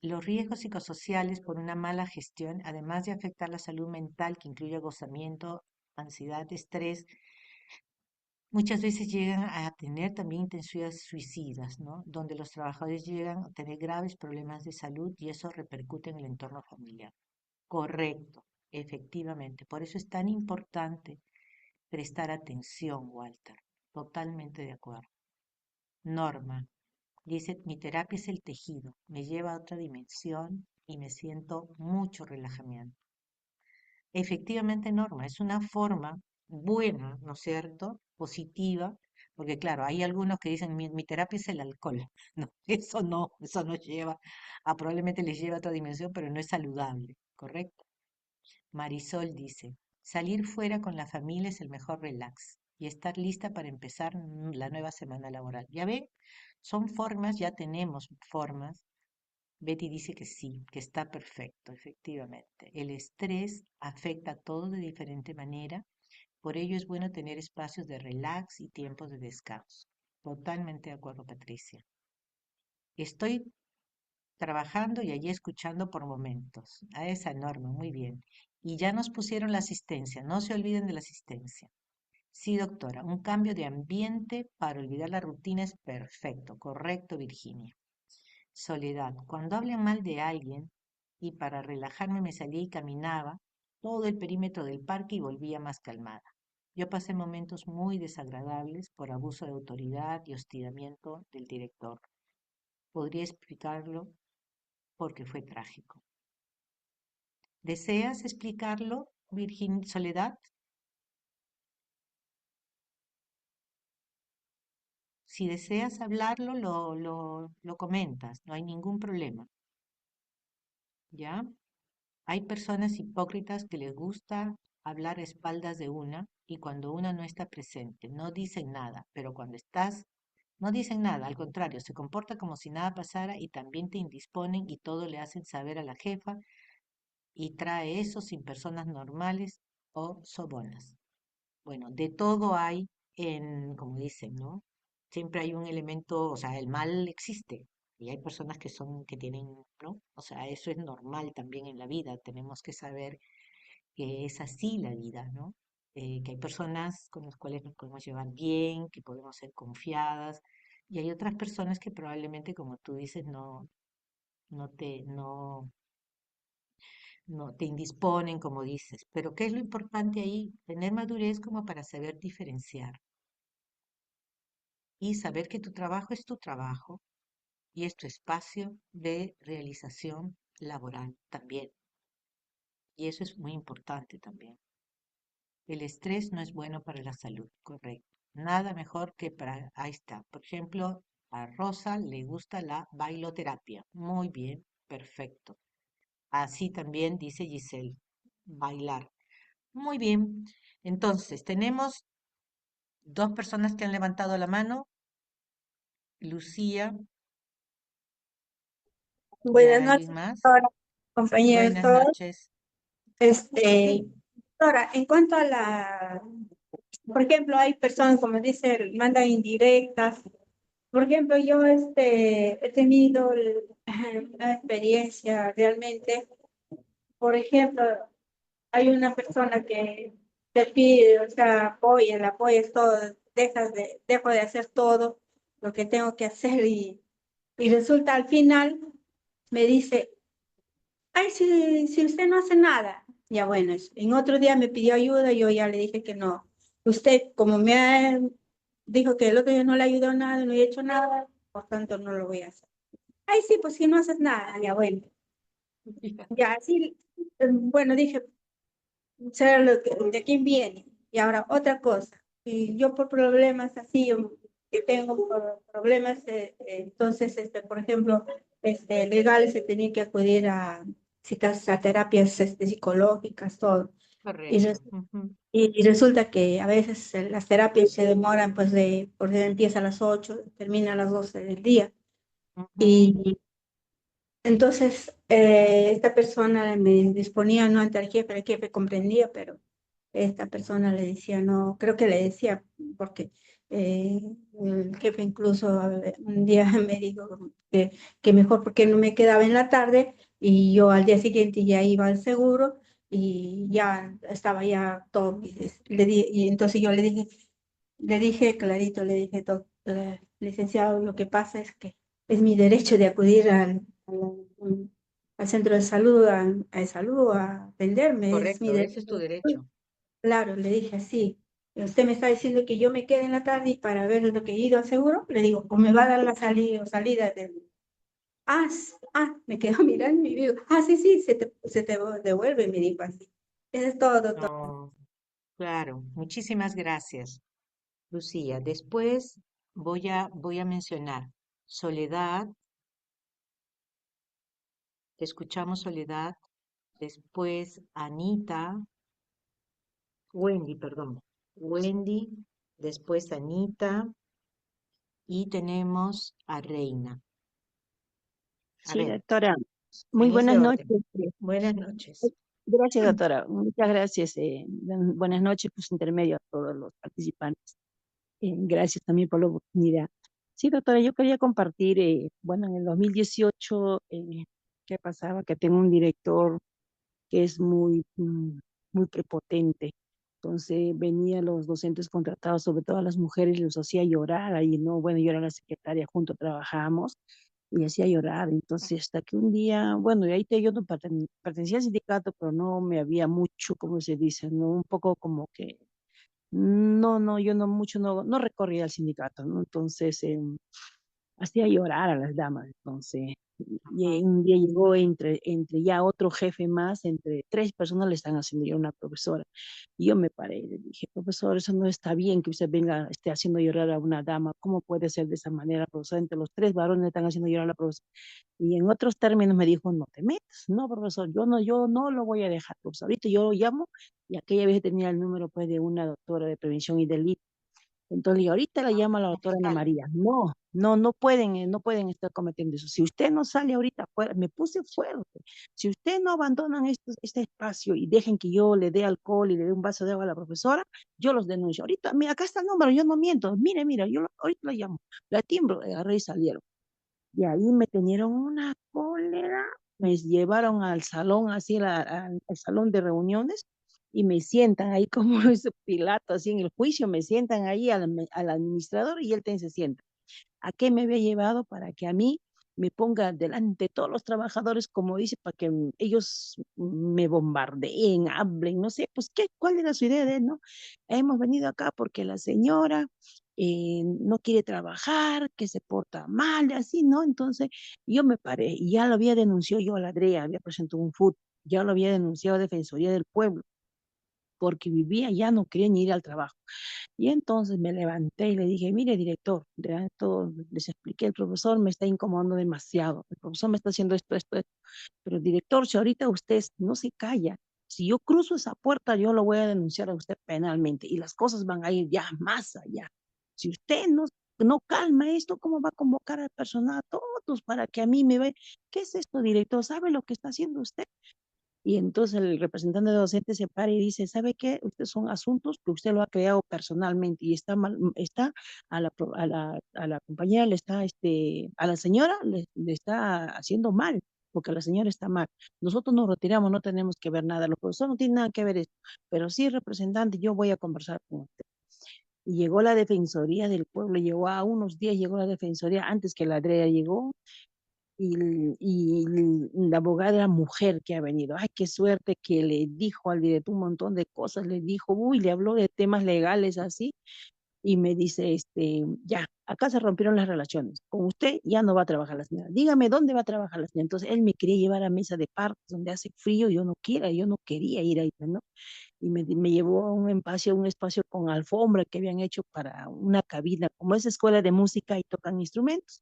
Los riesgos psicosociales por una mala gestión, además de afectar la salud mental, que incluye agotamiento, ansiedad, estrés, muchas veces llegan a tener también intenciones suicidas, ¿no? Donde los trabajadores llegan a tener graves problemas de salud y eso repercute en el entorno familiar. Correcto, efectivamente. Por eso es tan importante prestar atención, Walter. Totalmente de acuerdo. Norma dice, mi terapia es el tejido, me lleva a otra dimensión y me siento mucho relajamiento. Efectivamente, Norma, es una forma buena, ¿no es cierto? Positiva, porque claro, hay algunos que dicen, mi terapia es el alcohol. No, eso no lleva, probablemente les lleva a otra dimensión, pero no es saludable, ¿correcto? Marisol dice, salir fuera con la familia es el mejor relax y estar lista para empezar la nueva semana laboral. Ya ven, son formas, ya tenemos formas. Betty dice que sí, que está perfecto, efectivamente. El estrés afecta a todos de diferente manera, por ello es bueno tener espacios de relax y tiempos de descanso. Totalmente de acuerdo, Patricia. Estoy trabajando y allí escuchando por momentos. A esa norma, muy bien. Y ya nos pusieron la asistencia, no se olviden de la asistencia. Sí, doctora, un cambio de ambiente para olvidar la rutina es perfecto, correcto, Virginia. Soledad, cuando hablan mal de alguien y para relajarme me salía y caminaba todo el perímetro del parque y volvía más calmada. Yo pasé momentos muy desagradables por abuso de autoridad y hostigamiento del director. Podría explicarlo porque fue trágico. ¿Deseas explicarlo, Virgin Soledad? Si deseas hablarlo, lo comentas, no hay ningún problema, ¿ya? Hay personas hipócritas que les gusta hablar a espaldas de una y cuando una no está presente, no dicen nada, pero cuando estás, no dicen nada, al contrario, se comporta como si nada pasara y también te indisponen y todo le hacen saber a la jefa y trae eso sin personas normales o sobonas. Bueno, de todo hay como dicen, ¿no? Siempre hay un elemento, o sea, el mal existe y hay personas que tienen, ¿no? O sea, eso es normal también en la vida, tenemos que saber que es así la vida, ¿no? Que hay personas con las cuales nos podemos llevar bien, que podemos ser confiadas y hay otras personas que probablemente, como tú dices, no te indisponen, como dices. Pero ¿qué es lo importante ahí? Tener madurez como para saber diferenciar y saber que tu trabajo es tu trabajo y es tu espacio de realización laboral también. Y eso es muy importante también. El estrés no es bueno para la salud, correcto. Nada mejor que para, ahí está. Por ejemplo, A Rosa le gusta la bailoterapia. Muy bien, perfecto. Así también dice Giselle, bailar. Muy bien. Entonces, tenemos dos personas que han levantado la mano. Lucía y Buenas noches, alguien más. doctora, compañeros Buenas todos. noches. Este, Sí, doctora, en cuanto a por ejemplo, hay personas, como dice, mandan indirectas. Por ejemplo, yo he tenido una experiencia realmente. Por ejemplo, hay una persona que te pide, o sea, apoya, le apoyas todo, dejo de hacer todo lo que tengo que hacer y resulta al final me dice, ay, si usted no hace nada. Ya bueno, en otro día me pidió ayuda, yo ya le dije que no. Usted, como dijo que el otro día no le ayudó nada, no he hecho nada, por tanto no lo voy a hacer. Ay, sí, pues si no haces nada, ya bueno. Ya, sí, bueno, dije, será de quién viene. Y ahora, otra cosa, y yo por problemas así, que tengo problemas, entonces, por ejemplo, legales, se tenía que acudir a citas a terapias psicológicas, todo. Y, correcto. Ujú, y resulta que a veces las terapias se demoran, pues, porque empieza a las 8, termina a las 12 del día. ujú. Y entonces, esta persona me disponía no ante el jefe comprendía, pero esta persona le decía no, creo que le decía, porque el jefe incluso un día me dijo que mejor porque no me quedaba en la tarde y yo al día siguiente ya iba al seguro y ya estaba ya todo. Y entonces yo le dije clarito, le dije, licenciado, lo que pasa es que es mi derecho de acudir al centro de salud, a atenderme, es mi Correcto, ese es tu derecho. derecho. Claro, le dije así. Usted me está diciendo que yo me quede en la tarde y para ver lo que he ido al seguro, le digo, o me va a dar la salida del... Me quedo mirando y digo, sí, sí, se te devuelve, me dijo así. Eso es todo, doctor. No, claro, muchísimas gracias, Lucía. Después voy a mencionar Soledad, te escuchamos Soledad, después Anita, Wendy, perdón, Wendy, después Anita y tenemos a Reina. A Sí, ver, doctora. Muy en ese buenas noches. orden. Buenas noches. Gracias, doctora. Muchas gracias. Buenas noches, pues intermedio a todos los participantes. Gracias también por la oportunidad. Sí, doctora, yo quería compartir, bueno, en el 2018, ¿qué pasaba? Que tengo un director que es muy prepotente. Entonces venían los docentes contratados, sobre todo a las mujeres, los hacía llorar ahí, ¿no? Bueno, yo era la secretaria, junto trabajábamos y hacía llorar. Entonces, hasta que un día, bueno, y ahí yo no pertenecía al sindicato, pero no me había mucho, como se dice, ¿no? Un poco como que, no, yo no mucho, no recorría el sindicato, ¿no? Entonces, hacía llorar a las damas. Entonces, Ajá. y un día llegó entre ya otro jefe más, entre tres personas le están haciendo llorar a una profesora. Y yo me paré y le dije, profesor, eso no está bien que usted venga, esté haciendo llorar a una dama. ¿Cómo puede ser de esa manera, profesor? Entre los tres varones le están haciendo llorar a la profesora. Y en otros términos me dijo, no te metas, no, profesor, yo no lo voy a dejar, profesor. Ahorita yo lo llamo y aquella vez tenía el número pues de una doctora de prevención y delito. Entonces, le digo, ahorita la llama la La doctora Ana fiscal. María. No pueden estar cometiendo eso. Si usted no sale ahorita fuera, me puse fuerte. Si usted no abandonan este espacio y dejen que yo le dé alcohol y le dé un vaso de agua a la profesora, yo los denuncio. Ahorita, mira, acá está el número, yo no miento. Mire, ahorita la llamo. La timbro, agarré y salieron. Y ahí me tenieron una cólera, me llevaron al salón, así al salón de reuniones, y me sientan ahí como ese Pilato, así en el juicio, me sientan ahí al administrador y él también se sienta. ¿A qué me había llevado? Para que a mí me ponga delante de todos los trabajadores, como dice, para que ellos me bombardeen, hablen, no sé, pues ¿cuál era su idea de él, no? Hemos venido acá porque la señora no quiere trabajar, que se porta mal, y así, ¿no? Entonces yo me paré y ya lo había denunciado yo a la DREA, había presentado un FUT, ya lo había denunciado a Defensoría del Pueblo. porque vivía, ya no quería ni ir al trabajo. Y entonces me levanté y le dije, mire, director, de todo, les expliqué, el profesor me está incomodando demasiado, el profesor me está haciendo esto, pero director, si ahorita usted no se calla, si yo cruzo esa puerta, yo lo voy a denunciar a usted penalmente y las cosas van a ir ya más allá. Si usted no calma esto, ¿cómo va a convocar al personal a todos para que a mí me ve? ¿Qué es esto, director? ¿Sabe lo que está haciendo usted? Y entonces el representante de docente se para y dice, ¿sabe qué? Estos son asuntos que usted lo ha creado personalmente y está mal, está a la compañera, le está, a la señora le está haciendo mal, porque la señora está mal. Nosotros nos retiramos, no tenemos que ver nada, los profesores no tienen nada que ver esto, pero sí, representante, yo voy a conversar con usted. Y llegó la Defensoría del Pueblo, llegó a unos días, llegó la Defensoría, antes que la DREA llegó, y la abogada era mujer que ha venido. Ay, qué suerte que le dijo al director un montón de cosas, le dijo, uy, le habló de temas legales así, y me dice, ya, acá se rompieron las relaciones, con usted ya no va a trabajar la señora, dígame dónde va a trabajar la señora. Entonces él me quería llevar a mesa de partos donde hace frío, yo no quería ir ahí, ¿no? Y me llevó a un espacio con alfombra que habían hecho para una cabina, como es escuela de música y tocan instrumentos.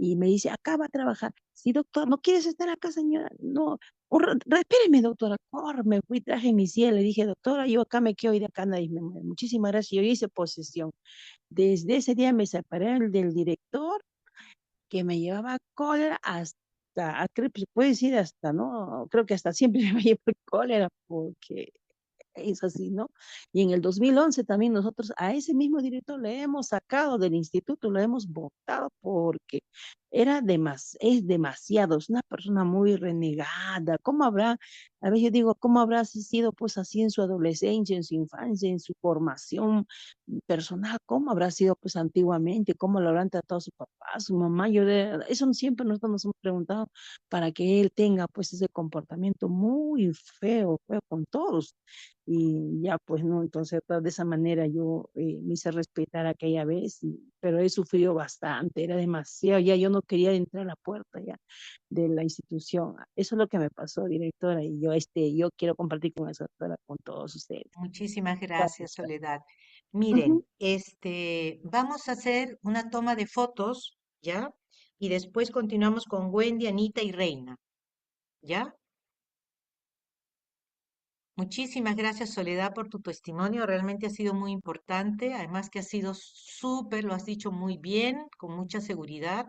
Y me dice, acá va a trabajar. Sí, doctor, ¿no quieres estar acá, señora? No, espéreme, doctora. Corre, me fui, traje mi cielo. Le dije, doctora, yo acá me quedo y de acá nadie me mueve. Muchísimas gracias. Yo hice posesión. Desde ese día me separé del director que me llevaba cólera hasta, se puede decir hasta, ¿no? Creo que hasta siempre me llevó cólera porque es así, ¿no? Y en el 2011 también nosotros a ese mismo director le hemos sacado del instituto, lo hemos votado porque es demasiado, es una persona muy renegada. ¿Cómo habrá, a veces yo digo, cómo habrá sido pues así en su adolescencia, en su infancia, en su formación personal? ¿Cómo habrá sido pues antiguamente? ¿Cómo lo habrán tratado su papá, su mamá? Eso siempre nosotros nos hemos preguntado para que él tenga pues ese comportamiento muy feo con todos. Y ya pues no, entonces de esa manera yo me hice respetar aquella vez, pero he sufrido bastante, era demasiado, ya yo no quería entrar a la puerta ya de la institución. Eso es lo que me pasó, directora, y yo quiero compartir con esa doctora, con todos ustedes. Muchísimas gracias, Gracias. Soledad. Ujú. Miren, vamos a hacer una toma de fotos, ¿ya? Y después continuamos con Wendy, Anita y Reina, ¿ya? Muchísimas gracias, Soledad, por tu testimonio. Realmente ha sido muy importante. Además que ha sido súper, lo has dicho muy bien, con mucha seguridad.